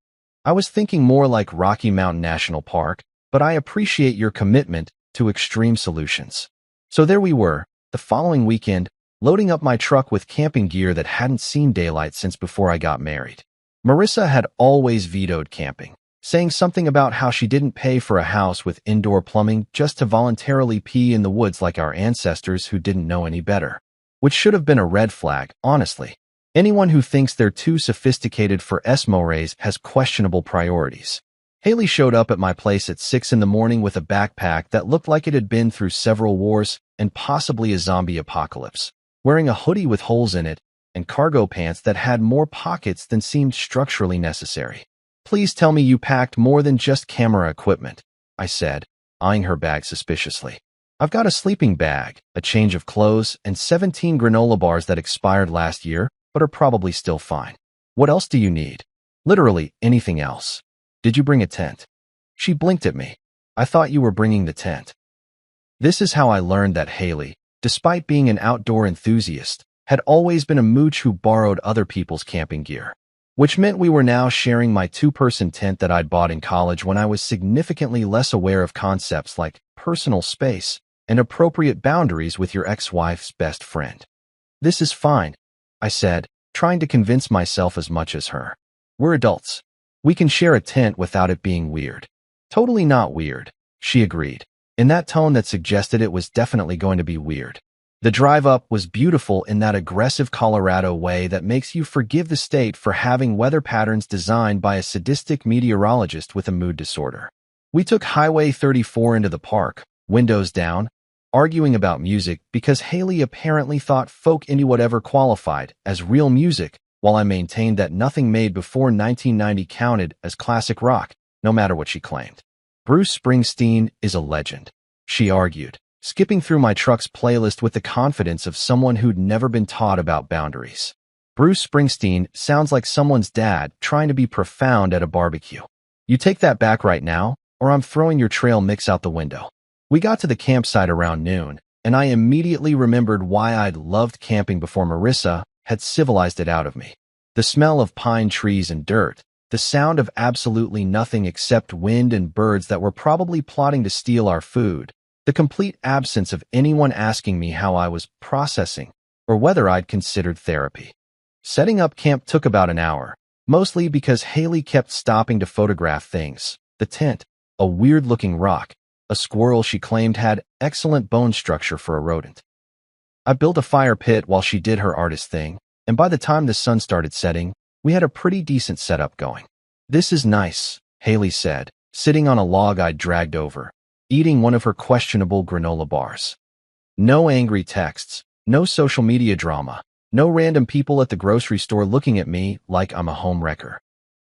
I was thinking more like Rocky Mountain National Park, but I appreciate your commitment to extreme solutions. So there we were, the following weekend, loading up my truck with camping gear that hadn't seen daylight since before I got married. Marissa had always vetoed camping, saying something about how she didn't pay for a house with indoor plumbing just to voluntarily pee in the woods like our ancestors who didn't know any better. Which should have been a red flag, honestly. Anyone who thinks they're too sophisticated for Esmores has questionable priorities. Haley showed up at my place at 6 in the morning with a backpack that looked like it had been through several wars and possibly a zombie apocalypse, wearing a hoodie with holes in it and cargo pants that had more pockets than seemed structurally necessary. "Please tell me you packed more than just camera equipment," I said, eyeing her bag suspiciously. I've got a sleeping bag, a change of clothes, and 17 granola bars that expired last year, but are probably still fine. What else do you need? Literally anything else. Did you bring a tent? She blinked at me. I thought you were bringing the tent. This is how I learned that Haley, despite being an outdoor enthusiast, had always been a mooch who borrowed other people's camping gear. Which meant we were now sharing my two-person tent that I'd bought in college when I was significantly less aware of concepts like personal space and appropriate boundaries with your ex-wife's best friend. This is fine, I said, trying to convince myself as much as her. We're adults. We can share a tent without it being weird. Totally not weird, she agreed, in that tone that suggested it was definitely going to be weird. The drive up was beautiful in that aggressive Colorado way that makes you forgive the state for having weather patterns designed by a sadistic meteorologist with a mood disorder. We took Highway 34 into the park, windows down, arguing about music because Haley apparently thought folk indie whatever qualified as real music, while I maintained that nothing made before 1990 counted as classic rock, no matter what she claimed. Bruce Springsteen is a legend, she argued, skipping through my truck's playlist with the confidence of someone who'd never been taught about boundaries. Bruce Springsteen sounds like someone's dad trying to be profound at a barbecue. You take that back right now, or I'm throwing your trail mix out the window. We got to the campsite around noon, and I immediately remembered why I'd loved camping before Marissa had civilized it out of me. The smell of pine trees and dirt, the sound of absolutely nothing except wind and birds that were probably plotting to steal our food, the complete absence of anyone asking me how I was processing or whether I'd considered therapy. Setting up camp took about an hour, mostly because Haley kept stopping to photograph things: the tent, a weird-looking rock, a squirrel she claimed had excellent bone structure for a rodent. I built a fire pit while she did her artist thing, and by the time the sun started setting, we had a pretty decent setup going. This is nice, Haley said, sitting on a log I'd dragged over, eating one of her questionable granola bars. No angry texts, no social media drama, no random people at the grocery store looking at me like I'm a home wrecker.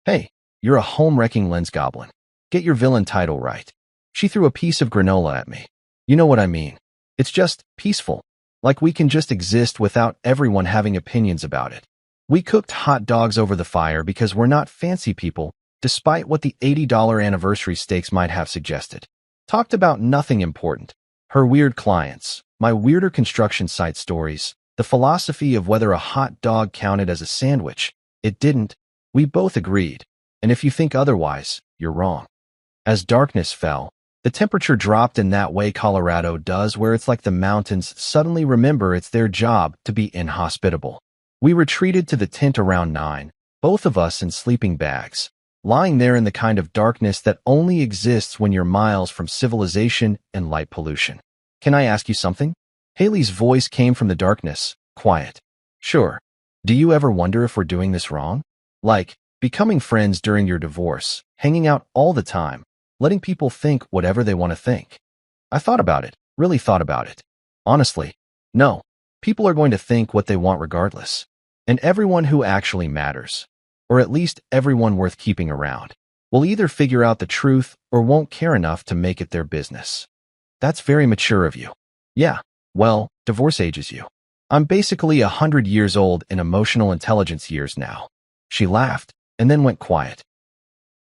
Hey, you're a home-wrecking lens goblin. Get your villain title right. She threw a piece of granola at me. You know what I mean. It's just peaceful. Like we can just exist without everyone having opinions about it. We cooked hot dogs over the fire because we're not fancy people, despite what the $80 anniversary steaks might have suggested. Talked about nothing important. Her weird clients, my weirder construction site stories, the philosophy of whether a hot dog counted as a sandwich. It didn't. We both agreed. And if you think otherwise, you're wrong. As darkness fell, the temperature dropped in that way Colorado does, where it's like the mountains suddenly remember it's their job to be inhospitable. We retreated to the tent around 9, both of us in sleeping bags, lying there in the kind of darkness that only exists when you're miles from civilization and light pollution. Can I ask you something? Haley's voice came from the darkness, quiet. Sure. Do you ever wonder if we're doing this wrong? Like, becoming friends during your divorce, hanging out all the time, letting people think whatever they want to think. I thought about it, really thought about it. Honestly, no. People are going to think what they want regardless. And everyone who actually matters, or at least everyone worth keeping around, will either figure out the truth or won't care enough to make it their business. That's very mature of you. Yeah, well, divorce ages you. I'm basically 100 years old in emotional intelligence years now. She laughed and then went quiet.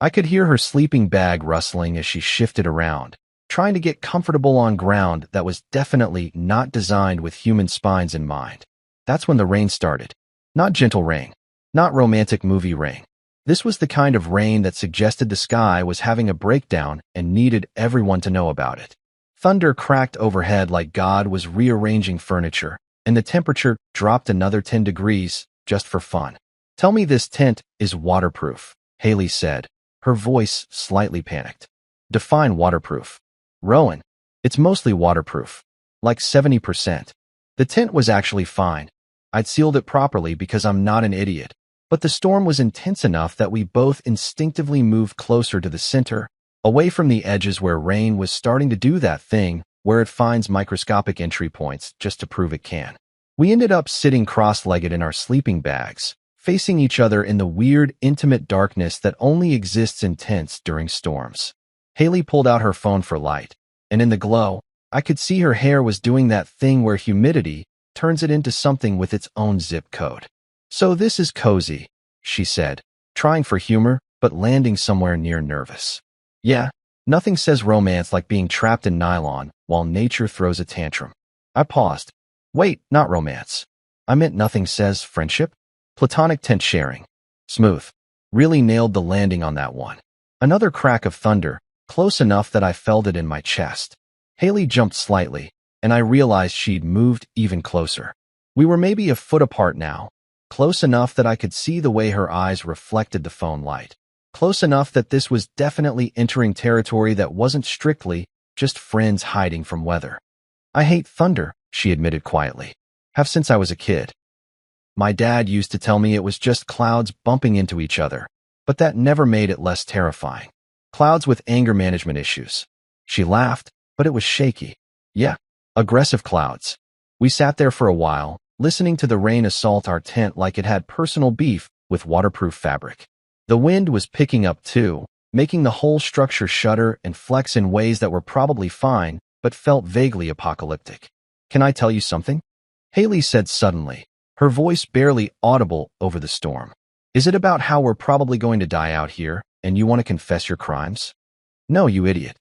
I could hear her sleeping bag rustling as she shifted around, trying to get comfortable on ground that was definitely not designed with human spines in mind. That's when the rain started. Not gentle rain, not romantic movie rain. This was the kind of rain that suggested the sky was having a breakdown and needed everyone to know about it. Thunder cracked overhead like God was rearranging furniture, and the temperature dropped another 10 degrees just for fun. Tell me this tent is waterproof, Haley said, her voice slightly panicked. Define waterproof. Rowan, it's mostly waterproof, like 70%. The tent was actually fine. I'd sealed it properly because I'm not an idiot, but the storm was intense enough that we both instinctively moved closer to the center, away from the edges where rain was starting to do that thing where it finds microscopic entry points just to prove it can. We ended up sitting cross-legged in our sleeping bags, facing each other in the weird, intimate darkness that only exists in tents during storms. Haley pulled out her phone for light, and in the glow, I could see her hair was doing that thing where humidity turns it into something with its own zip code. "So this is cozy," she said, trying for humor, but landing somewhere near nervous. "Yeah, nothing says romance like being trapped in nylon while nature throws a tantrum." I paused. "Wait, not romance. I meant nothing says friendship? Platonic tent sharing." Smooth. Really nailed the landing on that one. Another crack of thunder, close enough that I felt it in my chest. Haley jumped slightly, and I realized she'd moved even closer. We were maybe a foot apart now, close enough that I could see the way her eyes reflected the phone light. Close enough that this was definitely entering territory that wasn't strictly just friends hiding from weather. "I hate thunder," she admitted quietly. "Have since I was a kid. My dad used to tell me it was just clouds bumping into each other, but that never made it less terrifying. Clouds with anger management issues." She laughed, but it was shaky. "Yeah, aggressive clouds." We sat there for a while, listening to the rain assault our tent like it had personal beef with waterproof fabric. The wind was picking up too, making the whole structure shudder and flex in ways that were probably fine, but felt vaguely apocalyptic. "Can I tell you something?" Haley said suddenly, her voice barely audible over the storm. "Is it about how we're probably going to die out here, and you want to confess your crimes?" "No, you idiot."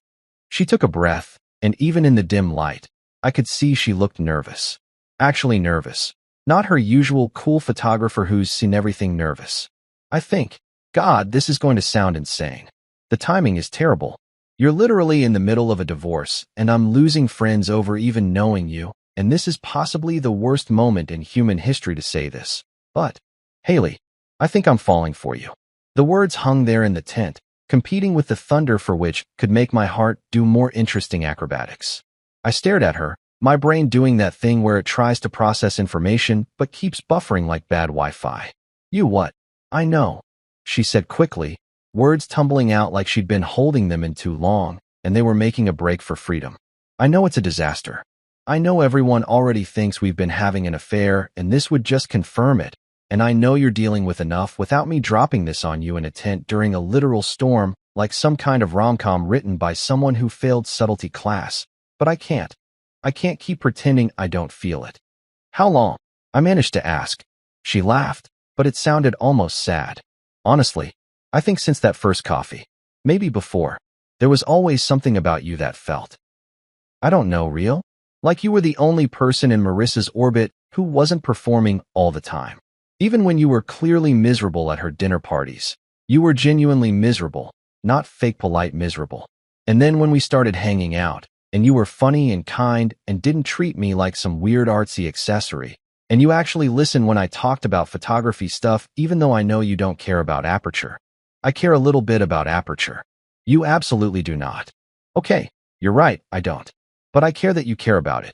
She took a breath, and even in the dim light, I could see she looked nervous. Actually nervous. Not her usual cool photographer who's seen everything nervous. "I think, God, this is going to sound insane. The timing is terrible. You're literally in the middle of a divorce, and I'm losing friends over even knowing you, and this is possibly the worst moment in human history to say this. But, Haley, I think I'm falling for you." The words hung there in the tent, competing with the thunder for which could make my heart do more interesting acrobatics. I stared at her, my brain doing that thing where it tries to process information but keeps buffering like bad Wi-Fi. "You what?" "I know," she said quickly, words tumbling out like she'd been holding them in too long, and they were making a break for freedom. "I know it's a disaster. I know everyone already thinks we've been having an affair, and this would just confirm it. And I know you're dealing with enough without me dropping this on you in a tent during a literal storm, like some kind of rom-com written by someone who failed subtlety class. But I can't. I can't keep pretending I don't feel it." "How long?" I managed to ask. She laughed, but it sounded almost sad. "Honestly, I think since that first coffee. Maybe before. There was always something about you that felt, I don't know, real? Like you were the only person in Marissa's orbit who wasn't performing all the time. Even when you were clearly miserable at her dinner parties, you were genuinely miserable, not fake polite miserable. And then when we started hanging out, and you were funny and kind and didn't treat me like some weird artsy accessory, and you actually listened when I talked about photography stuff even though I know you don't care about aperture. I care a little bit about aperture. You absolutely do not. Okay, you're right, I don't. But I care that you care about it.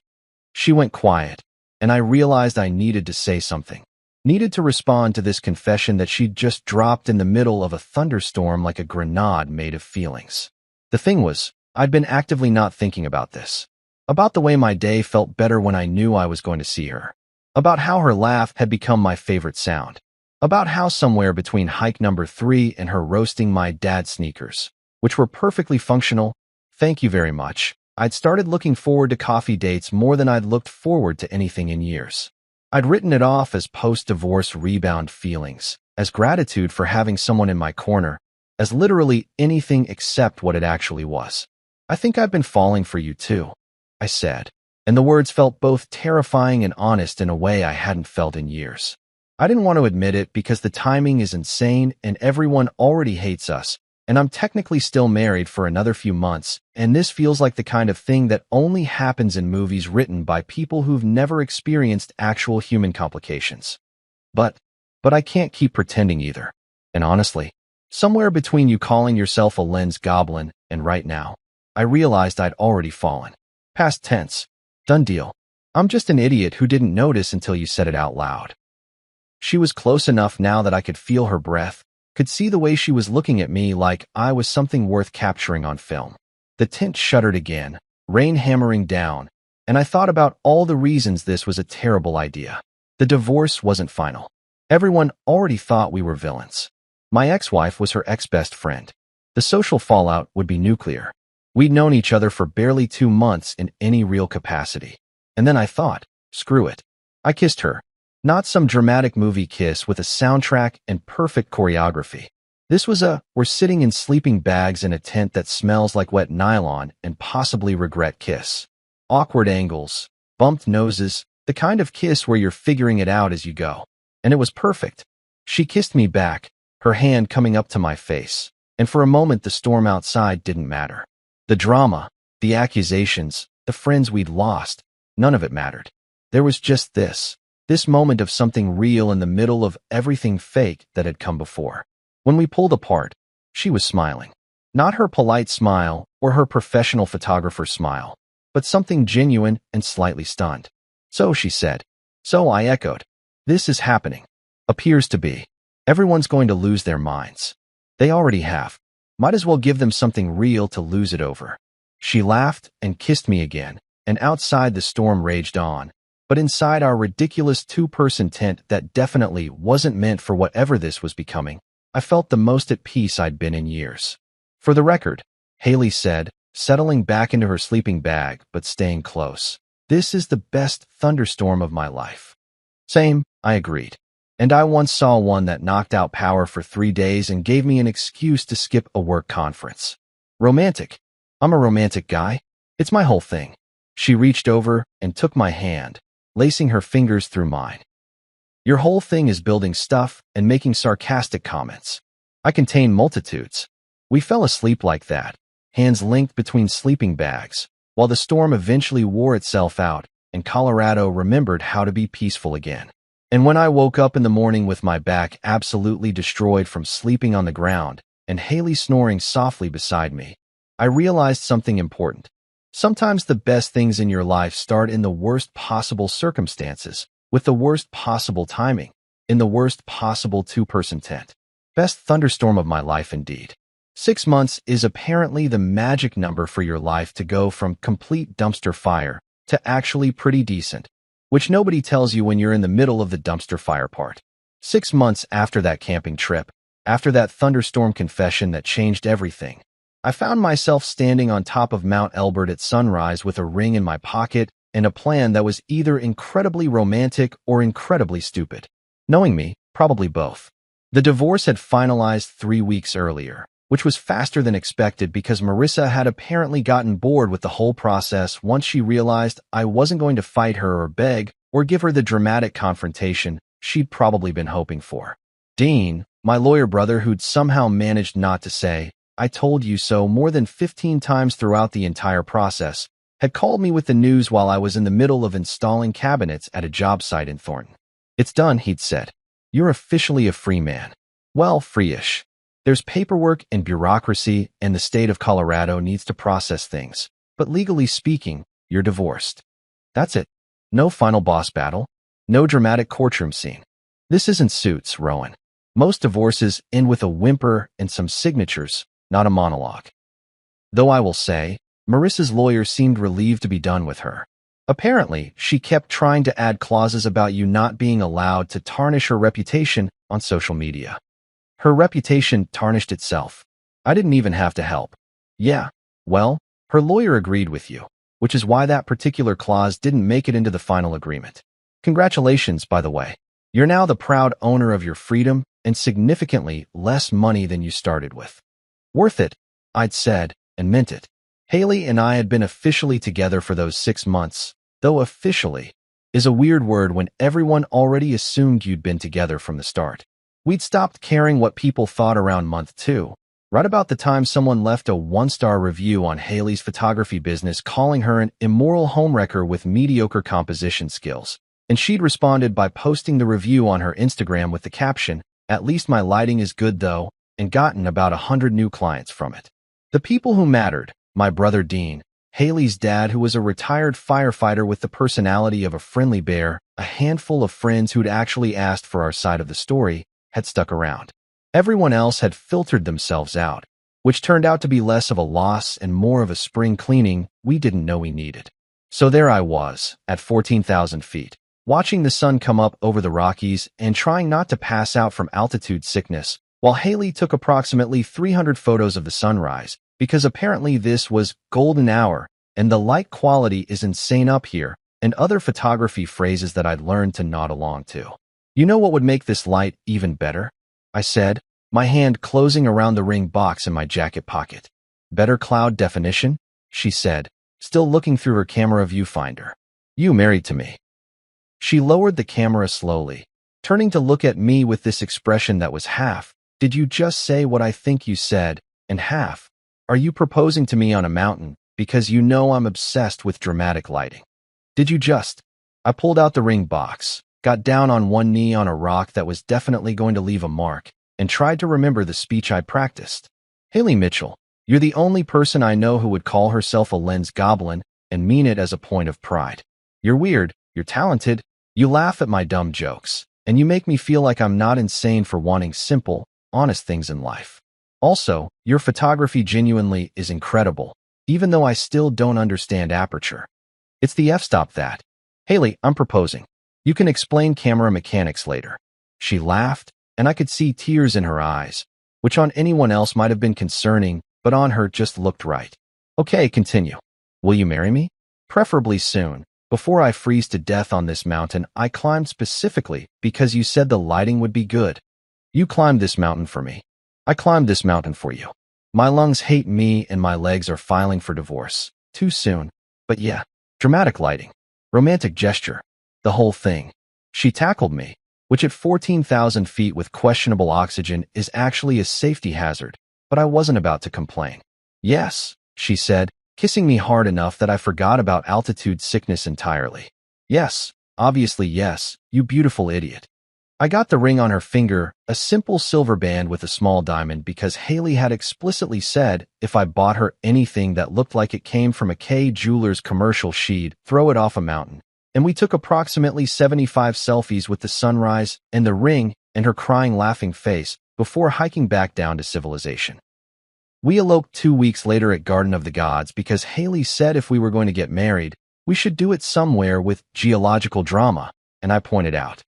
She went quiet, and I realized I needed to say something. Needed to respond to this confession that she'd just dropped in the middle of a thunderstorm like a grenade made of feelings. The thing was, I'd been actively not thinking about this. About the way my day felt better when I knew I was going to see her. About how her laugh had become my favorite sound. About how somewhere between hike number 3 and her roasting my dad's sneakers, which were perfectly functional, thank you very much, I'd started looking forward to coffee dates more than I'd looked forward to anything in years. I'd written it off as post-divorce rebound feelings, as gratitude for having someone in my corner, as literally anything except what it actually was. I think I've been falling for you too, I said, and the words felt both terrifying and honest in a way I hadn't felt in years. I didn't want to admit it because the timing is insane and everyone already hates us, and I'm technically still married for another few months, and this feels like the kind of thing that only happens in movies written by people who've never experienced actual human complications. But I can't keep pretending either. And honestly, somewhere between you calling yourself a lens goblin and right now, I realized I'd already fallen. Past tense. Done deal. I'm just an idiot who didn't notice until you said it out loud. She was close enough now that I could feel her breath, could see the way she was looking at me like I was something worth capturing on film. The tent shuddered again, rain hammering down, and I thought about all the reasons this was a terrible idea. The divorce wasn't final. Everyone already thought we were villains. My ex-wife was her ex-best friend. The social fallout would be nuclear. We'd known each other for barely 2 months in any real capacity. And then I thought, screw it. I kissed her. Not some dramatic movie kiss with a soundtrack and perfect choreography. This was we're sitting in sleeping bags in a tent that smells like wet nylon and possibly regret kiss. Awkward angles, bumped noses, the kind of kiss where you're figuring it out as you go. And it was perfect. She kissed me back, her hand coming up to my face, and for a moment the storm outside didn't matter. The drama, the accusations, the friends we'd lost, none of it mattered. There was just this moment of something real in the middle of everything fake that had come before. When we pulled apart, she was smiling. Not her polite smile or her professional photographer smile, but something genuine and slightly stunned. So, she said. So, I echoed. This is happening. Appears to be. Everyone's going to lose their minds. They already have. Might as well give them something real to lose it over. She laughed and kissed me again, and outside the storm raged on. But inside our ridiculous two-person tent that definitely wasn't meant for whatever this was becoming, I felt the most at peace I'd been in years. For the record, Haley said, settling back into her sleeping bag but staying close. This is the best thunderstorm of my life. Same, I agreed. And I once saw one that knocked out power for 3 days and gave me an excuse to skip a work conference. Romantic. I'm a romantic guy. It's my whole thing. She reached over and took my hand, lacing her fingers through mine. Your whole thing is building stuff and making sarcastic comments. I contain multitudes. We fell asleep like that, hands linked between sleeping bags, while the storm eventually wore itself out and Colorado remembered how to be peaceful again. And when I woke up in the morning with my back absolutely destroyed from sleeping on the ground and Haley snoring softly beside me, I realized something important. Sometimes the best things in your life start in the worst possible circumstances, with the worst possible timing, in the worst possible two-person tent. Best thunderstorm of my life indeed. 6 months is apparently the magic number for your life to go from complete dumpster fire to actually pretty decent, which nobody tells you when you're in the middle of the dumpster fire part. 6 months after that camping trip, after that thunderstorm confession that changed everything, I found myself standing on top of Mount Elbert at sunrise with a ring in my pocket and a plan that was either incredibly romantic or incredibly stupid. Knowing me, probably both. The divorce had finalized 3 weeks earlier, which was faster than expected because Marissa had apparently gotten bored with the whole process once she realized I wasn't going to fight her or beg or give her the dramatic confrontation she'd probably been hoping for. Dean, my lawyer brother who'd somehow managed not to say, "I told you so" more than 15 times throughout the entire process, had called me with the news while I was in the middle of installing cabinets at a job site in Thornton. "It's done," he'd said. "You're officially a free man." Well, free-ish. There's paperwork and bureaucracy, and the state of Colorado needs to process things. But legally speaking, you're divorced. That's it. No final boss battle. No dramatic courtroom scene. This isn't Suits, Rowan. Most divorces end with a whimper and some signatures, not a monologue. Though I will say, Marissa's lawyer seemed relieved to be done with her. Apparently, she kept trying to add clauses about you not being allowed to tarnish her reputation on social media. Her reputation tarnished itself. I didn't even have to help. Yeah, well, her lawyer agreed with you, which is why that particular clause didn't make it into the final agreement. Congratulations, by the way. You're now the proud owner of your freedom and significantly less money than you started with. Worth it, I'd said, and meant it. Haley and I had been officially together for those 6 months, though officially is a weird word when everyone already assumed you'd been together from the start. We'd stopped caring what people thought around month 2, right about the time someone left a 1-star review on Haley's photography business calling her an immoral homewrecker with mediocre composition skills, and she'd responded by posting the review on her Instagram with the caption, "At least my lighting is good though," and gotten about 100 new clients from it. The people who mattered, my brother Dean, Haley's dad who was a retired firefighter with the personality of a friendly bear, a handful of friends who'd actually asked for our side of the story, had stuck around. Everyone else had filtered themselves out, which turned out to be less of a loss and more of a spring cleaning we didn't know we needed. So there I was, at 14,000 feet, watching the sun come up over the Rockies and trying not to pass out from altitude sickness, while Haley took approximately 300 photos of the sunrise, because apparently this was golden hour, and the light quality is insane up here, and other photography phrases that I'd learned to nod along to. You know what would make this light even better? I said, my hand closing around the ring box in my jacket pocket. Better cloud definition? She said, still looking through her camera viewfinder. You married to me. She lowered the camera slowly, turning to look at me with this expression that was half, did you just say what I think you said, and half, are you proposing to me on a mountain, because you know I'm obsessed with dramatic lighting? Did you just? I pulled out the ring box, got down on one knee on a rock that was definitely going to leave a mark, and tried to remember the speech I practiced. Haley Mitchell, you're the only person I know who would call herself a lens goblin and mean it as a point of pride. You're weird, you're talented, you laugh at my dumb jokes, and you make me feel like I'm not insane for wanting simple, honest things in life. Also, your photography genuinely is incredible, even though I still don't understand aperture. It's the f-stop that. Haley, I'm proposing. You can explain camera mechanics later. She laughed, and I could see tears in her eyes, which on anyone else might have been concerning, but on her just looked right. Okay, continue. Will you marry me? Preferably soon. Before I freeze to death on this mountain, I climbed specifically because you said the lighting would be good. You climbed this mountain for me. I climbed this mountain for you. My lungs hate me and my legs are filing for divorce. Too soon. But yeah, dramatic lighting. Romantic gesture. The whole thing. She tackled me, which at 14,000 feet with questionable oxygen is actually a safety hazard, but I wasn't about to complain. Yes, she said, kissing me hard enough that I forgot about altitude sickness entirely. Yes, obviously yes, you beautiful idiot. I got the ring on her finger, a simple silver band with a small diamond because Haley had explicitly said if I bought her anything that looked like it came from a K Jewelers commercial, she'd throw it off a mountain. And we took approximately 75 selfies with the sunrise and the ring and her crying laughing face before hiking back down to civilization. We eloped 2 weeks later at Garden of the Gods because Haley said if we were going to get married, we should do it somewhere with geological drama, and I pointed out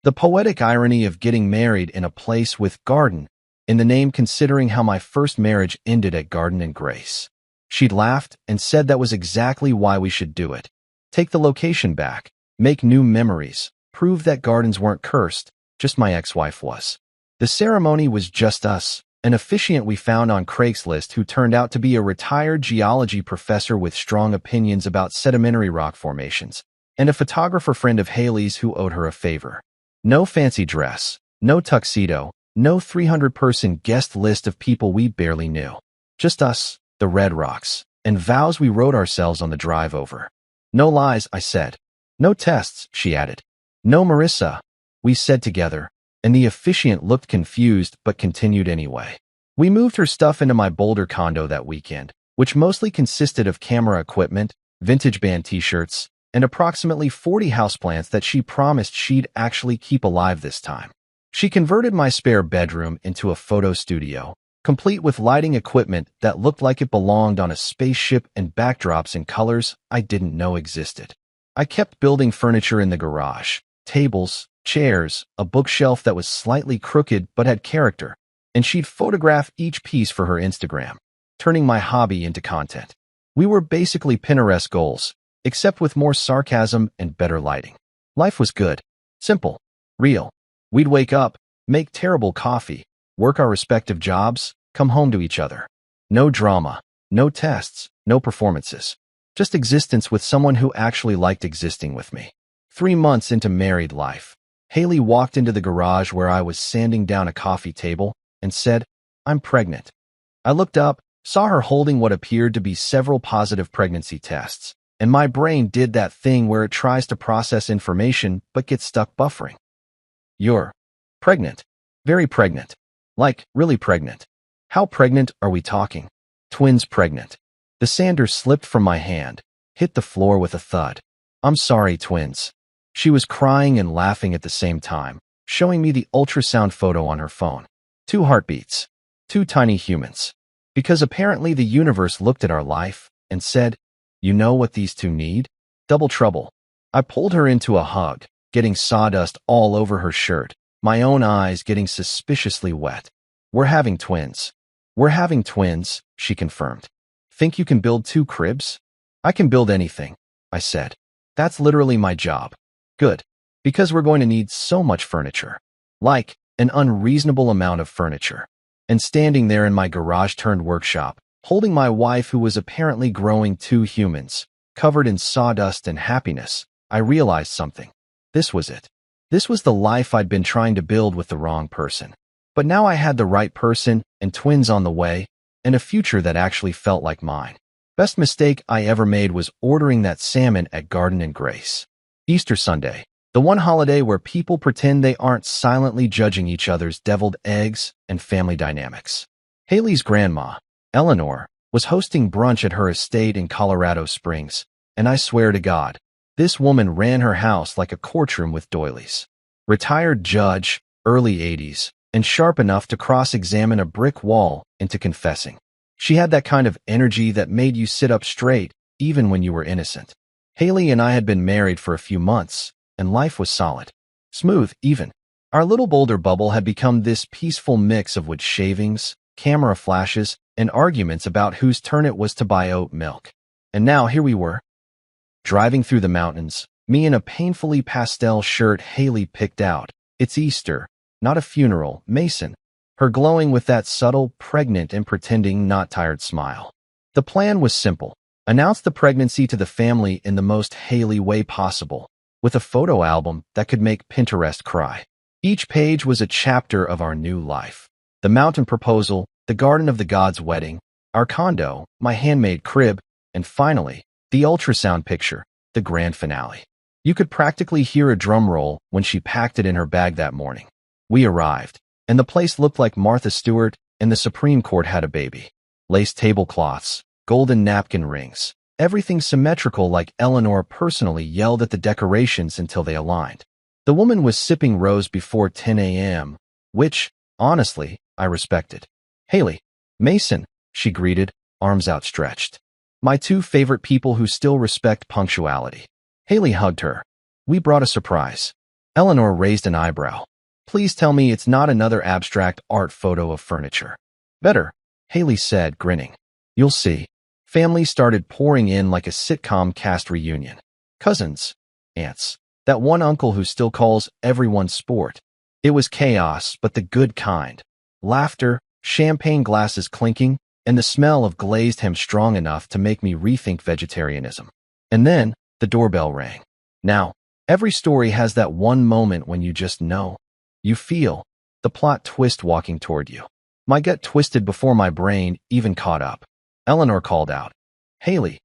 the poetic irony of getting married in a place with garden in the name considering how my first marriage ended at Garden and Grace. She'd laughed and said that was exactly why we should do it. Take the location back, make new memories, prove that gardens weren't cursed, just my ex-wife was. The ceremony was just us, an officiant we found on Craigslist who turned out to be a retired geology professor with strong opinions about sedimentary rock formations, and a photographer friend of Haley's who owed her a favor. No fancy dress, no tuxedo, no 300-person guest list of people we barely knew. Just us, the Red Rocks, and vows we wrote ourselves on the drive over. No lies, I said. No tests, she added. No Marissa, we said together, and the officiant looked confused but continued anyway. We moved her stuff into my Boulder condo that weekend, which mostly consisted of camera equipment, vintage band t-shirts, and approximately 40 houseplants that she promised she'd actually keep alive this time. She converted my spare bedroom into a photo studio, complete with lighting equipment that looked like it belonged on a spaceship and backdrops in colors I didn't know existed. I kept building furniture in the garage, tables, chairs, a bookshelf that was slightly crooked but had character, and she'd photograph each piece for her Instagram, turning my hobby into content. We were basically Pinterest goals, except with more sarcasm and better lighting. Life was good, simple, real. We'd wake up, make terrible coffee, work our respective jobs, come home to each other. No drama, no tests, no performances. Just existence with someone who actually liked existing with me. 3 months into married life, Haley walked into the garage where I was sanding down a coffee table and said, "I'm pregnant." I looked up, saw her holding what appeared to be several positive pregnancy tests, and my brain did that thing where it tries to process information but gets stuck buffering. You're pregnant. Very pregnant. Like, really pregnant. How pregnant are we talking? Twins pregnant. The sander slipped from my hand, hit the floor with a thud. I'm sorry, twins. She was crying and laughing at the same time, showing me the ultrasound photo on her phone. 2 heartbeats. 2 tiny humans. Because apparently the universe looked at our life and said, you know what these 2 need? Double trouble. I pulled her into a hug, getting sawdust all over her shirt, my own eyes getting suspiciously wet. We're having twins. We're having twins, she confirmed. Think you can build 2 cribs? I can build anything, I said. That's literally my job. Good. Because we're going to need so much furniture. Like, an unreasonable amount of furniture. And standing there in my garage-turned-workshop, holding my wife who was apparently growing 2 humans, covered in sawdust and happiness, I realized something. This was it. This was the life I'd been trying to build with the wrong person. But now I had the right person, and twins on the way, and a future that actually felt like mine. Best mistake I ever made was ordering that salmon at Garden and Grace. Easter Sunday, the one holiday where people pretend they aren't silently judging each other's deviled eggs and family dynamics. Haley's grandma, Eleanor, was hosting brunch at her estate in Colorado Springs, and I swear to God, this woman ran her house like a courtroom with doilies. Retired judge, early 80s, and sharp enough to cross-examine a brick wall into confessing. She had that kind of energy that made you sit up straight, even when you were innocent. Haley and I had been married for a few months, and life was solid. Smooth, even. Our little Boulder bubble had become this peaceful mix of wood shavings, camera flashes, and arguments about whose turn it was to buy oat milk. And now here we were, driving through the mountains, me in a painfully pastel shirt Haley picked out. It's Easter, not a funeral, Mason. Her glowing with that subtle, pregnant and pretending not tired smile. The plan was simple. Announce the pregnancy to the family in the most Haley way possible, with a photo album that could make Pinterest cry. Each page was a chapter of our new life. The mountain proposal, the garden of the gods wedding, our condo, my handmade crib, and finally, the ultrasound picture, the grand finale. You could practically hear a drum roll when she packed it in her bag that morning. We arrived, and the place looked like Martha Stewart and the Supreme Court had a baby. Lace tablecloths, golden napkin rings, everything symmetrical like Eleanor personally yelled at the decorations until they aligned. The woman was sipping rose before 10 a.m., which, honestly, I respected. Haley, Mason, she greeted, arms outstretched. My 2 favorite people who still respect punctuality. Haley hugged her. We brought a surprise. Eleanor raised an eyebrow. Please tell me it's not another abstract art photo of furniture. Better, Haley said, grinning. You'll see. Families started pouring in like a sitcom cast reunion. Cousins, aunts, that one uncle who still calls everyone sport. It was chaos, but the good kind. Laughter, champagne glasses clinking, and the smell of glazed ham strong enough to make me rethink vegetarianism. And then, the doorbell rang. Now, every story has that one moment when you just know. You feel the plot twist walking toward you. My gut twisted before my brain even caught up. Eleanor called out, Haley,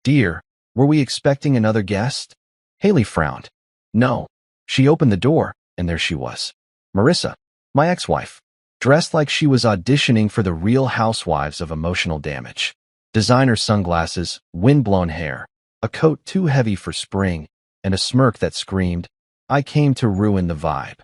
dear, were we expecting another guest? Haley frowned. No. She opened the door, and there she was. Marissa, my ex-wife, dressed like she was auditioning for the Real Housewives of Emotional Damage. Designer sunglasses, wind-blown hair, a coat too heavy for spring, and a smirk that screamed, I came to ruin the vibe.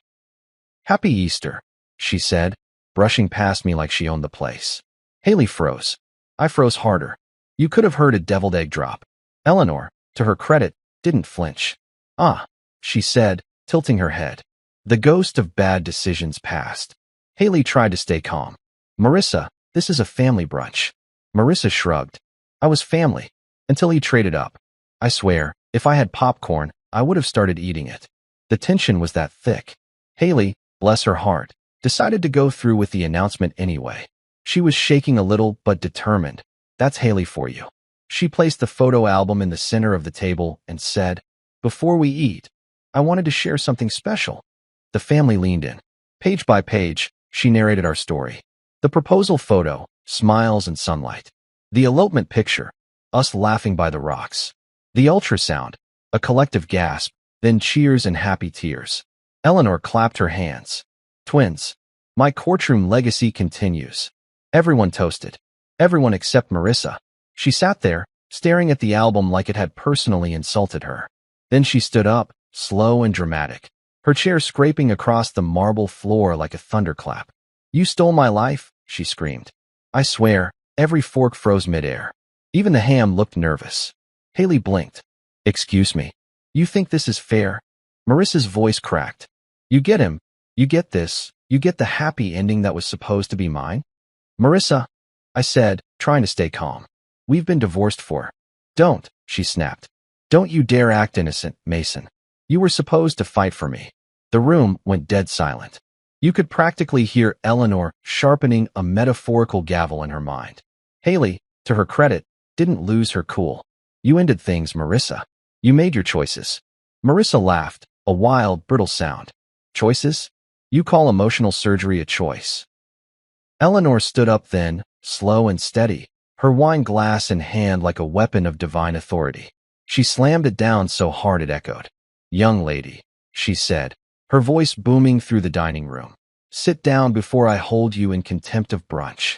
Happy Easter, she said, brushing past me like she owned the place. Haley froze. I froze harder. You could have heard a deviled egg drop. Eleanor, to her credit, didn't flinch. Ah, she said, tilting her head. The ghost of bad decisions passed. Haley tried to stay calm. Marissa, this is a family brunch. Marissa shrugged. I was family, until he traded up. I swear, if I had popcorn, I would have started eating it. The tension was that thick. Haley, bless her heart, decided to go through with the announcement anyway. She was shaking a little but determined. That's Haley for you. She placed the photo album in the center of the table and said, Before we eat, I wanted to share something special. The family leaned in. Page by page, she narrated our story. The proposal photo, smiles and sunlight. The elopement picture, us laughing by the rocks. The ultrasound, a collective gasp, then cheers and happy tears. Eleanor clapped her hands. Twins. My courtroom legacy continues. Everyone toasted. Everyone except Marissa. She sat there, staring at the album like it had personally insulted her. Then she stood up, slow and dramatic, her chair scraping across the marble floor like a thunderclap. You stole my life, she screamed. I swear, every fork froze midair. Even the ham looked nervous. Haley blinked. Excuse me. You think this is fair? Marissa's voice cracked. You get him. You get this. You get the happy ending that was supposed to be mine? Marissa, I said, trying to stay calm. We've been divorced for. Don't, she snapped. Don't you dare act innocent, Mason. You were supposed to fight for me. The room went dead silent. You could practically hear Eleanor sharpening a metaphorical gavel in her mind. Haley, to her credit, didn't lose her cool. You ended things, Marissa. You made your choices. Marissa laughed, a wild, brittle sound. Choices? You call emotional surgery a choice? Eleanor stood up then, slow and steady, her wine glass in hand like a weapon of divine authority. She slammed it down so hard it echoed. Young lady, she said, her voice booming through the dining room. Sit down before I hold you in contempt of brunch.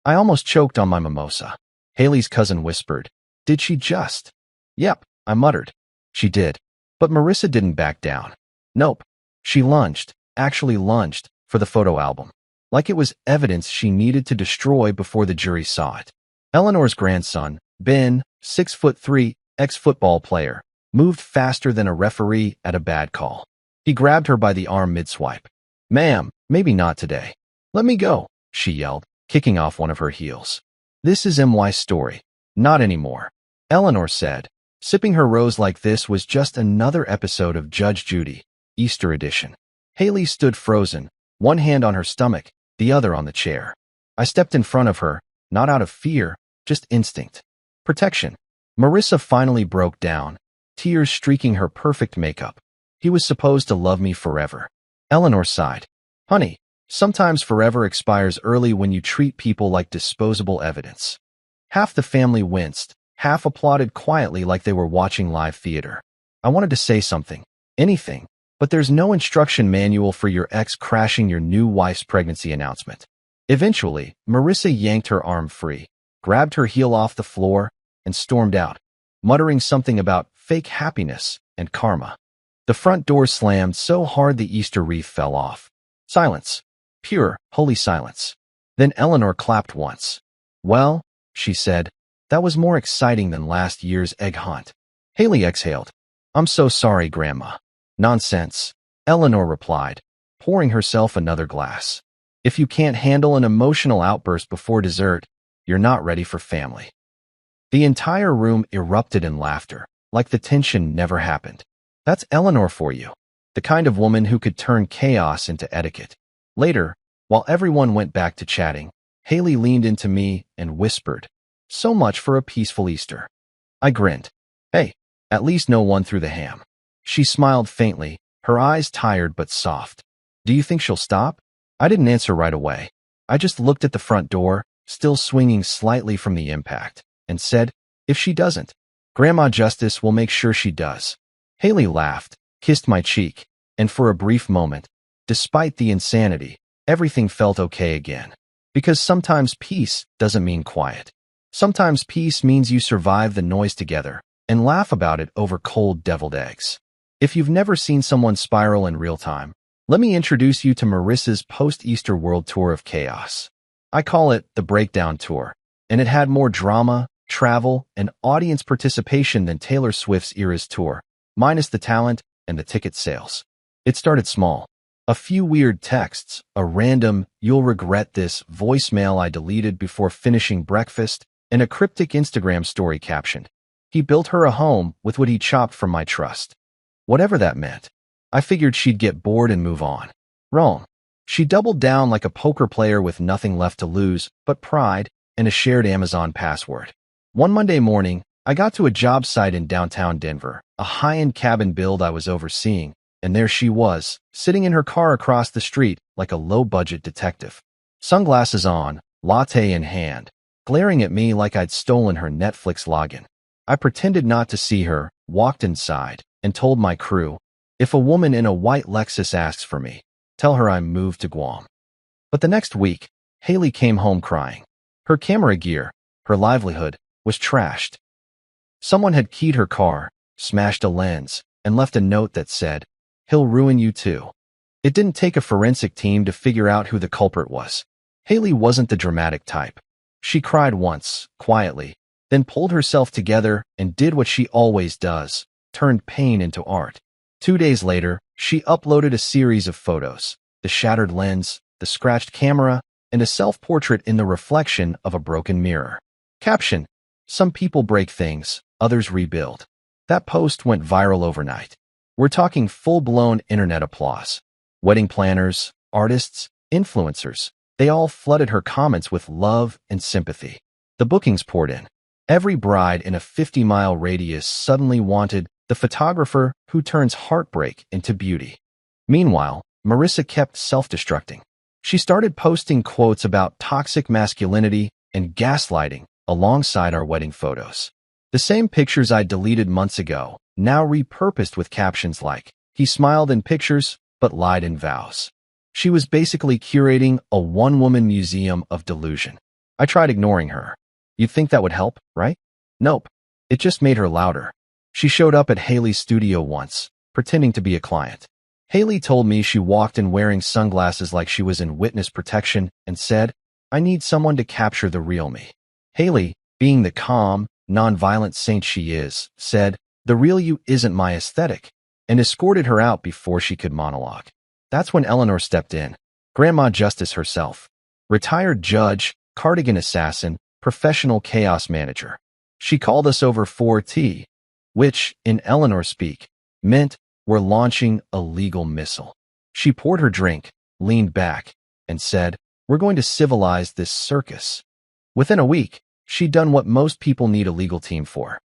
I almost choked on my mimosa. Haley's cousin whispered. Did she just? Yep, I muttered. She did. But Marissa didn't back down. Nope. She lunged, actually lunged, for the photo album. Like it was evidence she needed to destroy before the jury saw it. Eleanor's grandson, Ben, 6'3", ex-football player, moved faster than a referee at a bad call. He grabbed her by the arm mid-swipe. Ma'am, maybe not today. Let me go, she yelled, kicking off one of her heels. This is MY's story. Not anymore. Eleanor said. Sipping her rose like this was just another episode of Judge Judy, Easter edition. Haley stood frozen, one hand on her stomach, the other on the chair. I stepped in front of her, not out of fear, just instinct. Protection. Marissa finally broke down, tears streaking her perfect makeup. He was supposed to love me forever. Eleanor sighed. Honey, sometimes forever expires early when you treat people like disposable evidence. Half the family winced, half applauded quietly like they were watching live theater. I wanted to say something, anything, but there's no instruction manual for your ex crashing your new wife's pregnancy announcement. Eventually, Marissa yanked her arm free, grabbed her heel off the floor, and stormed out, muttering something about fake happiness and karma. The front door slammed so hard the Easter wreath fell off. Silence. Pure, holy silence. Then Eleanor clapped once. Well, she said, that was more exciting than last year's egg hunt. Haley exhaled. I'm so sorry, Grandma. Nonsense, Eleanor replied, pouring herself another glass. If you can't handle an emotional outburst before dessert, you're not ready for family. The entire room erupted in laughter, like the tension never happened. That's Eleanor for you, the kind of woman who could turn chaos into etiquette. Later, while everyone went back to chatting, Haley leaned into me and whispered, so much for a peaceful Easter. I grinned. Hey, at least no one threw the ham. She smiled faintly, her eyes tired but soft. Do you think she'll stop? I didn't answer right away. I just looked at the front door, still swinging slightly from the impact, and said, if she doesn't, Grandma Justice will make sure she does. Haley laughed, kissed my cheek, and for a brief moment, despite the insanity, everything felt okay again. Because sometimes peace doesn't mean quiet. Sometimes peace means you survive the noise together and laugh about it over cold deviled eggs. If you've never seen someone spiral in real time, let me introduce you to Marissa's post-Easter World Tour of Chaos. I call it the Breakdown Tour, and it had more drama, travel, and audience participation than Taylor Swift's Eras Tour, minus the talent and the ticket sales. It started small. A few weird texts, a random, you'll regret this voicemail I deleted before finishing breakfast, and a cryptic Instagram story captioned, he built her a home with what he chopped from my trust. Whatever that meant. I figured she'd get bored and move on. Wrong. She doubled down like a poker player with nothing left to lose but pride and a shared Amazon password. One Monday morning, I got to a job site in downtown Denver, a high-end cabin build I was overseeing, and there she was, sitting in her car across the street like a low-budget detective. Sunglasses on, latte in hand, glaring at me like I'd stolen her Netflix login. I pretended not to see her, walked inside, and told my crew, if a woman in a white Lexus asks for me, tell her I'm moved to Guam. But the next week, Haley came home crying. Her camera gear, her livelihood, was trashed. Someone had keyed her car, smashed a lens, and left a note that said, he'll ruin you too. It didn't take a forensic team to figure out who the culprit was. Haley wasn't the dramatic type. She cried once, quietly, then pulled herself together and did what she always does, turned pain into art. 2 days later, she uploaded a series of photos, the shattered lens, the scratched camera, and a self-portrait in the reflection of a broken mirror. Caption: some people break things, others rebuild. That post went viral overnight. We're talking full-blown internet applause. Wedding planners, artists, influencers, they all flooded her comments with love and sympathy. The bookings poured in. Every bride in a 50-mile radius suddenly wanted the photographer who turns heartbreak into beauty. Meanwhile, Marissa kept self-destructing. She started posting quotes about toxic masculinity and gaslighting alongside our wedding photos. The same pictures I deleted months ago, now repurposed with captions like, "He smiled in pictures, but lied in vows." She was basically curating a one-woman museum of delusion. I tried ignoring her. You'd think that would help, right? Nope. It just made her louder. She showed up at Haley's studio once, pretending to be a client. Haley told me she walked in wearing sunglasses like she was in witness protection and said, "I need someone to capture the real me." Haley, being the calm, non-violent saint she is, said, "The real you isn't my aesthetic," and escorted her out before she could monologue. That's when Eleanor stepped in, Grandma Justice herself, retired judge, cardigan assassin, professional chaos manager. She called us over for tea, which, in Eleanor speak, meant we're launching a legal missile. She poured her drink, leaned back, and said, "We're going to civilize this circus." Within a week, she'd done what most people need a legal team for.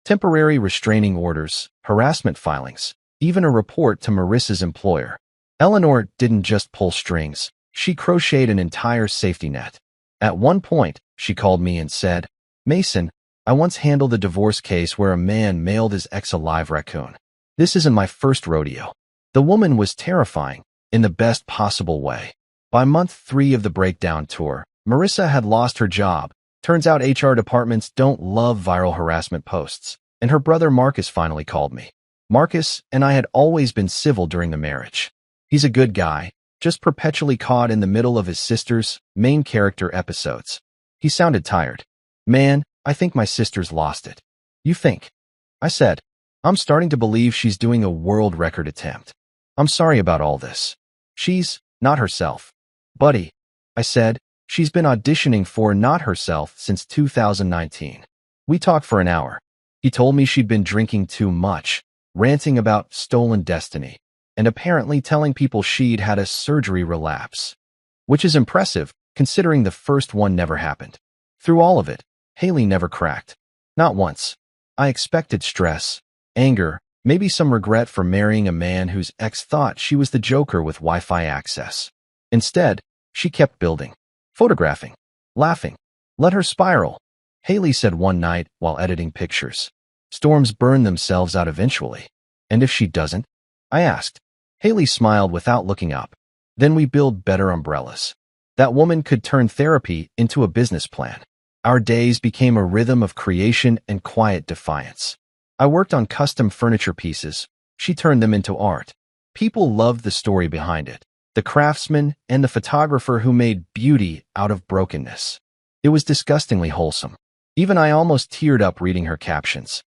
Temporary restraining orders, harassment filings, even a report to Marissa's employer. Eleanor didn't just pull strings, she crocheted an entire safety net. At one point, she called me and said, "Mason, I once handled a divorce case where a man mailed his ex a live raccoon. This isn't my first rodeo." The woman was terrifying, in the best possible way. By month 3 of the Breakdown Tour, Marissa had lost her job. Turns out HR departments don't love viral harassment posts, and her brother Marcus finally called me. Marcus and I had always been civil during the marriage. He's a good guy, just perpetually caught in the middle of his sister's main character episodes. He sounded tired. "Man, I think my sister's lost it." "You think?" I said. "I'm starting to believe she's doing a world record attempt. I'm sorry about all this. She's not herself." "Buddy," I said, "she's been auditioning for Not Herself since 2019. We talked for an hour. He told me she'd been drinking too much, ranting about stolen destiny, and apparently telling people she'd had a surgery relapse. Which is impressive, considering the first one never happened. Through all of it, Haley never cracked. Not once. I expected stress, anger, maybe some regret for marrying a man whose ex thought she was the joker with Wi-Fi access. Instead, she kept building, photographing, laughing. "Let her spiral," Haley said one night while editing pictures. "Storms burn themselves out eventually. And if she doesn't?" I asked. Haley smiled without looking up. "Then we build better umbrellas." That woman could turn therapy into a business plan. Our days became a rhythm of creation and quiet defiance. I worked on custom furniture pieces. She turned them into art. People loved the story behind it, the craftsman and the photographer who made beauty out of brokenness. It was disgustingly wholesome. Even I almost teared up reading her captions.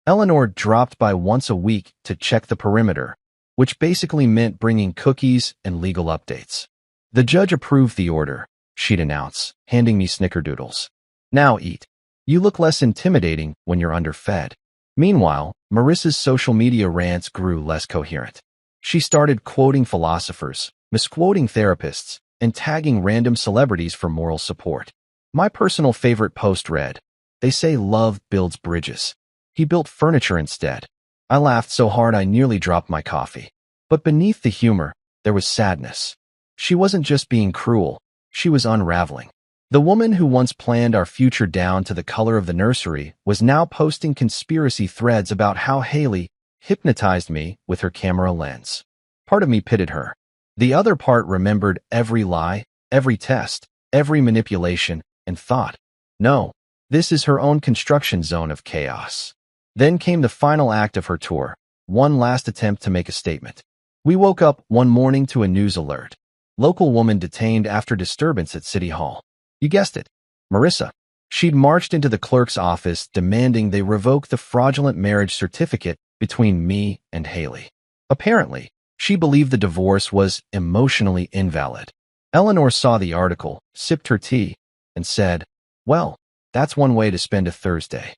Eleanor dropped by once a week to check the perimeter, which basically meant bringing cookies and legal updates. "The judge approved the order," she'd announce, handing me snickerdoodles. "Now eat. You look less intimidating when you're underfed." Meanwhile, Marissa's social media rants grew less coherent. She started quoting philosophers, misquoting therapists, and tagging random celebrities for moral support. My personal favorite post read, "They say love builds bridges. He built furniture instead." I laughed so hard I nearly dropped my coffee. But beneath the humor, there was sadness. She wasn't just being cruel, she was unraveling. The woman who once planned our future down to the color of the nursery was now posting conspiracy threads about how Haley hypnotized me with her camera lens. Part of me pitied her. The other part remembered every lie, every test, every manipulation, and thought, no, this is her own construction zone of chaos. Then came the final act of her tour, one last attempt to make a statement. We woke up one morning to a news alert. Local woman detained after disturbance at City Hall. You guessed it, Marissa. She'd marched into the clerk's office demanding they revoke the fraudulent marriage certificate between me and Haley. Apparently, she believed the divorce was emotionally invalid. Eleanor saw the article, sipped her tea, and said, "Well, that's one way to spend a Thursday."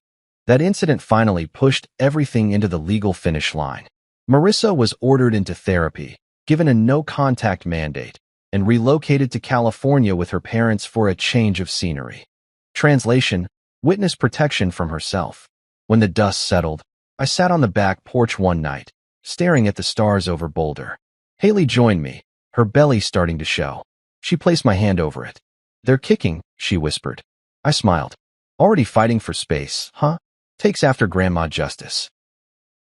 That incident finally pushed everything into the legal finish line. Marissa was ordered into therapy, given a no-contact mandate, and relocated to California with her parents for a change of scenery. Translation: witness protection from herself. When the dust settled, I sat on the back porch one night, staring at the stars over Boulder. Haley joined me, her belly starting to show. She placed my hand over it. "They're kicking," she whispered. I smiled. "Already fighting for space, huh? Takes after Grandma Justice."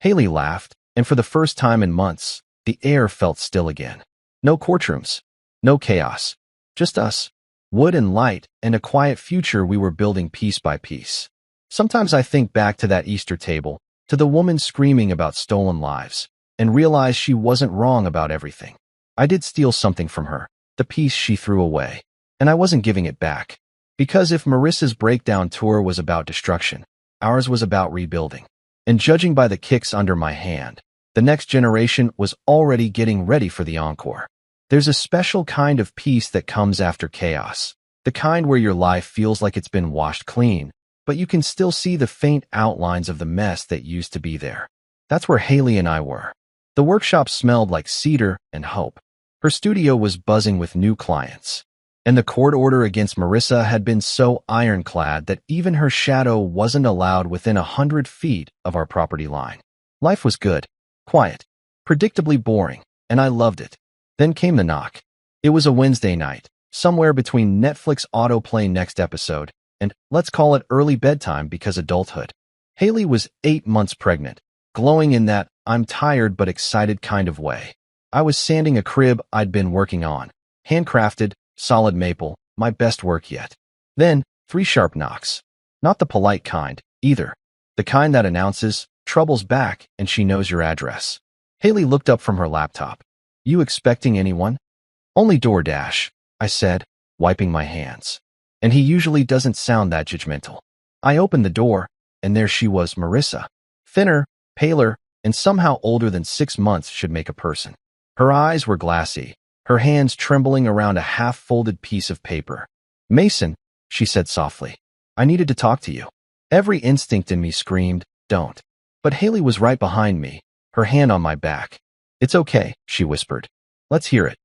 Haley laughed, and for the first time in months, the air felt still again. No courtrooms, no chaos, just us, wood and light, and a quiet future we were building piece by piece. Sometimes I think back to that Easter table, to the woman screaming about stolen lives, and realize she wasn't wrong about everything. I did steal something from her, the piece she threw away, and I wasn't giving it back. Because if Marissa's breakdown tour was about destruction, ours was about rebuilding. And judging by the kicks under my hand, the next generation was already getting ready for the encore. There's a special kind of peace that comes after chaos, the kind where your life feels like it's been washed clean, but you can still see the faint outlines of the mess that used to be there. That's where Haley and I were. The workshop smelled like cedar and hope. Her studio was buzzing with new clients. And the court order against Marissa had been so ironclad that even her shadow wasn't allowed within 100 feet of our property line. Life was good, quiet, predictably boring, and I loved it. Then came the knock. It was a Wednesday night, somewhere between Netflix autoplay next episode and, let's call it, early bedtime because adulthood. Haley was 8 months pregnant, glowing in that I'm tired but excited kind of way. I was sanding a crib I'd been working on, handcrafted, solid maple, my best work yet. Then, 3 sharp knocks. Not the polite kind, either. The kind that announces, "Trouble's back," and she knows your address. Haley looked up from her laptop. "You expecting anyone?" "Only DoorDash," I said, wiping my hands. And he usually doesn't sound that judgmental. I opened the door, and there she was, Marissa. Thinner, paler, and somehow older than 6 months should make a person. Her eyes were glassy, her hands trembling around a half-folded piece of paper. "Mason," she said softly, "I needed to talk to you." Every instinct in me screamed, "Don't." But Haley was right behind me, her hand on my back. "It's okay," she whispered. "Let's hear it."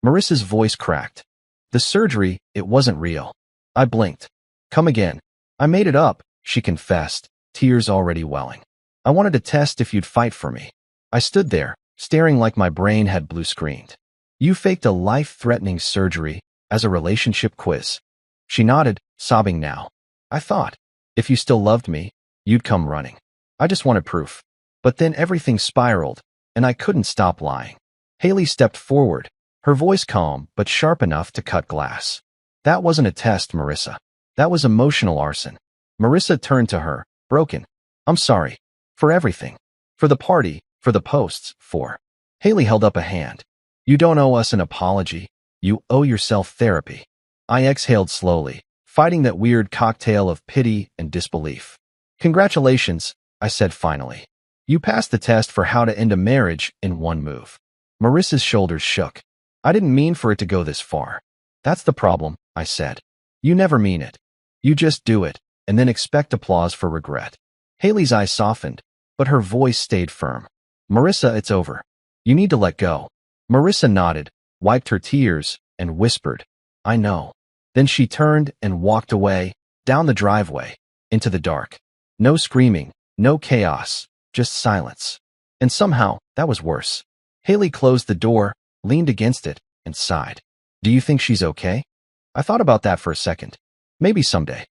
Marissa's voice cracked. "The surgery, it wasn't real." I blinked. "Come again." "I made it up," she confessed, tears already welling. "I wanted to test if you'd fight for me." I stood there, staring like my brain had blue-screened. "You faked a life-threatening surgery as a relationship quiz." She nodded, sobbing now. "I thought, if you still loved me, you'd come running. I just wanted proof." But then everything spiraled, and I couldn't stop lying. Haley stepped forward, her voice calm but sharp enough to cut glass. "That wasn't a test, Marissa. That was emotional arson." Marissa turned to her, broken. "I'm sorry. For everything. For the party, for the posts, for..." Haley held up a hand. "You don't owe us an apology. You owe yourself therapy." I exhaled slowly, fighting that weird cocktail of pity and disbelief. "Congratulations," I said finally. "You passed the test for how to end a marriage in one move." Marissa's shoulders shook. "I didn't mean for it to go this far." "That's the problem," I said. "You never mean it. You just do it, and then expect applause for regret." Haley's eyes softened, but her voice stayed firm. "Marissa, it's over. You need to let go." Marissa nodded, wiped her tears, and whispered, "I know." Then she turned and walked away, down the driveway, into the dark. No screaming, no chaos, just silence. And somehow, that was worse. Haley closed the door, leaned against it, and sighed. "Do you think she's okay?" I thought about that for a second. Maybe someday.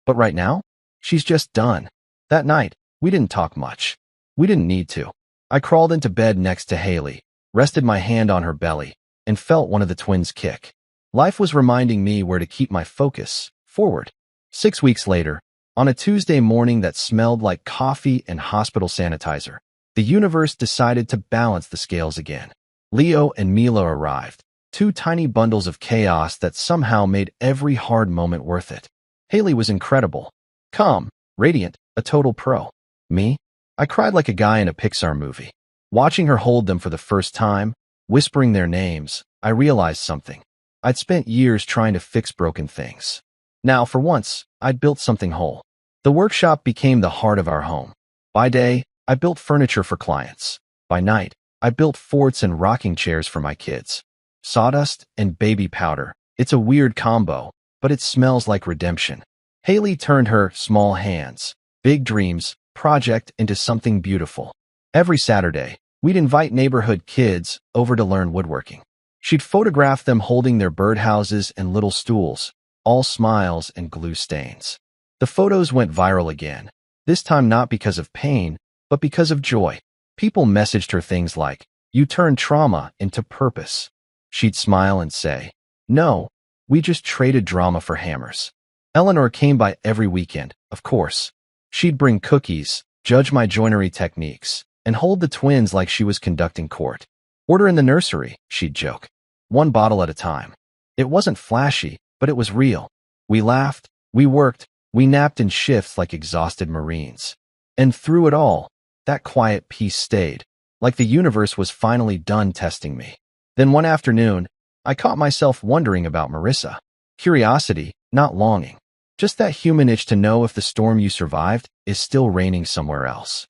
But right now, she's just done. That night, we didn't talk much. We didn't need to. I crawled into bed next to Haley, rested my hand on her belly, and felt one of the twins kick. Life was reminding me where to keep my focus, forward. 6 weeks later, on a Tuesday morning that smelled like coffee and hospital sanitizer, the universe decided to balance the scales again. Leo and Mila arrived, 2 tiny bundles of chaos that somehow made every hard moment worth it. Haley was incredible. Calm, radiant, a total pro. Me? I cried like a guy in a Pixar movie. Watching her hold them for the first time, whispering their names, I realized something. I'd spent years trying to fix broken things. Now, for once, I'd built something whole. The workshop became the heart of our home. By day, I built furniture for clients. By night, I built forts and rocking chairs for my kids. Sawdust and baby powder. It's a weird combo, but it smells like redemption. Haley turned her small hands, big dreams, project into something beautiful. Every Saturday, we'd invite neighborhood kids over to learn woodworking. She'd photograph them holding their birdhouses and little stools, all smiles and glue stains. The photos went viral again, this time not because of pain, but because of joy. People messaged her things like, "You turned trauma into purpose." She'd smile and say, "No, we just traded drama for hammers." Eleanor came by every weekend, of course. She'd bring cookies, judge my joinery techniques, and hold the twins like she was conducting court. "Order in the nursery," she'd joke. One bottle at a time. It wasn't flashy, but it was real. We laughed, we worked, we napped in shifts like exhausted Marines. And through it all, that quiet peace stayed, like the universe was finally done testing me. Then one afternoon, I caught myself wondering about Marissa. Curiosity, not longing. Just that human itch to know if the storm you survived is still raining somewhere else.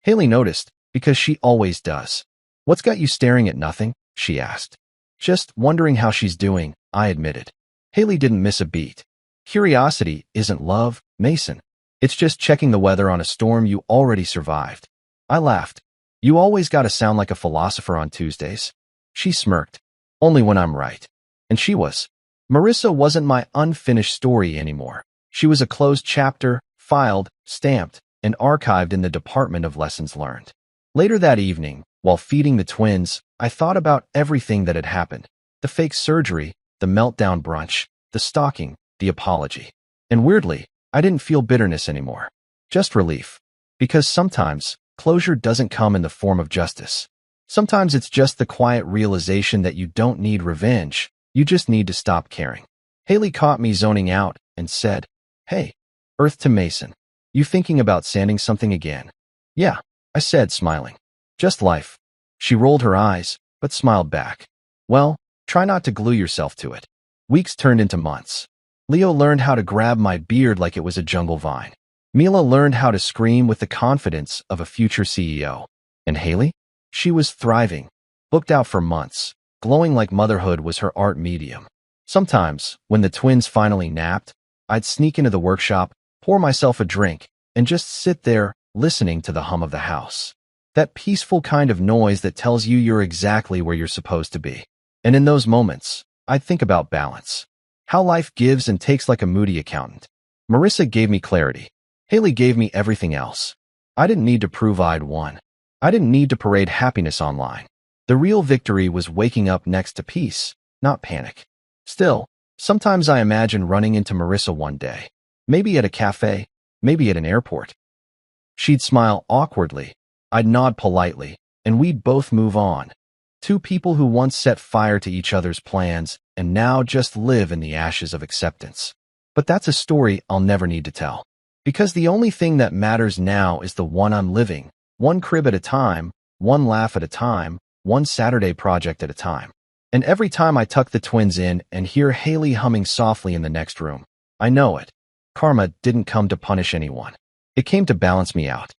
Haley noticed, because she always does. "What's got you staring at nothing?" she asked. "Just wondering how she's doing," I admitted. Haley didn't miss a beat. "Curiosity isn't love, Mason. It's just checking the weather on a storm you already survived." I laughed. "You always gotta sound like a philosopher on Tuesdays." She smirked. "Only when I'm right." And she was. Marissa wasn't my unfinished story anymore. She was a closed chapter, filed, stamped, and archived in the Department of Lessons Learned. Later that evening, while feeding the twins, I thought about everything that had happened. The fake surgery, the meltdown brunch, the stalking, the apology. And weirdly, I didn't feel bitterness anymore. Just relief. Because sometimes, closure doesn't come in the form of justice. Sometimes it's just the quiet realization that you don't need revenge. You just need to stop caring. Haley caught me zoning out and said, "Hey, Earth to Mason, you thinking about sanding something again?" "Yeah," I said, smiling. "Just life." She rolled her eyes, but smiled back. "Well, try not to glue yourself to it." Weeks turned into months. Leo learned how to grab my beard like it was a jungle vine. Mila learned how to scream with the confidence of a future CEO. And Haley? She was thriving, booked out for months, glowing like motherhood was her art medium. Sometimes, when the twins finally napped, I'd sneak into the workshop, pour myself a drink, and just sit there, listening to the hum of the house. That peaceful kind of noise that tells you you're exactly where you're supposed to be. And in those moments, I'd think about balance. How life gives and takes like a moody accountant. Marissa gave me clarity. Haley gave me everything else. I didn't need to prove I'd won. I didn't need to parade happiness online. The real victory was waking up next to peace, not panic. Still, sometimes I imagine running into Marissa one day. Maybe at a cafe, maybe at an airport. She'd smile awkwardly, I'd nod politely, and we'd both move on. Two people who once set fire to each other's plans and now just live in the ashes of acceptance. But that's a story I'll never need to tell. Because the only thing that matters now is the one I'm living, one crib at a time, one laugh at a time, one Saturday project at a time. And every time I tuck the twins in and hear Haley humming softly in the next room, I know it. Karma didn't come to punish anyone. It came to balance me out.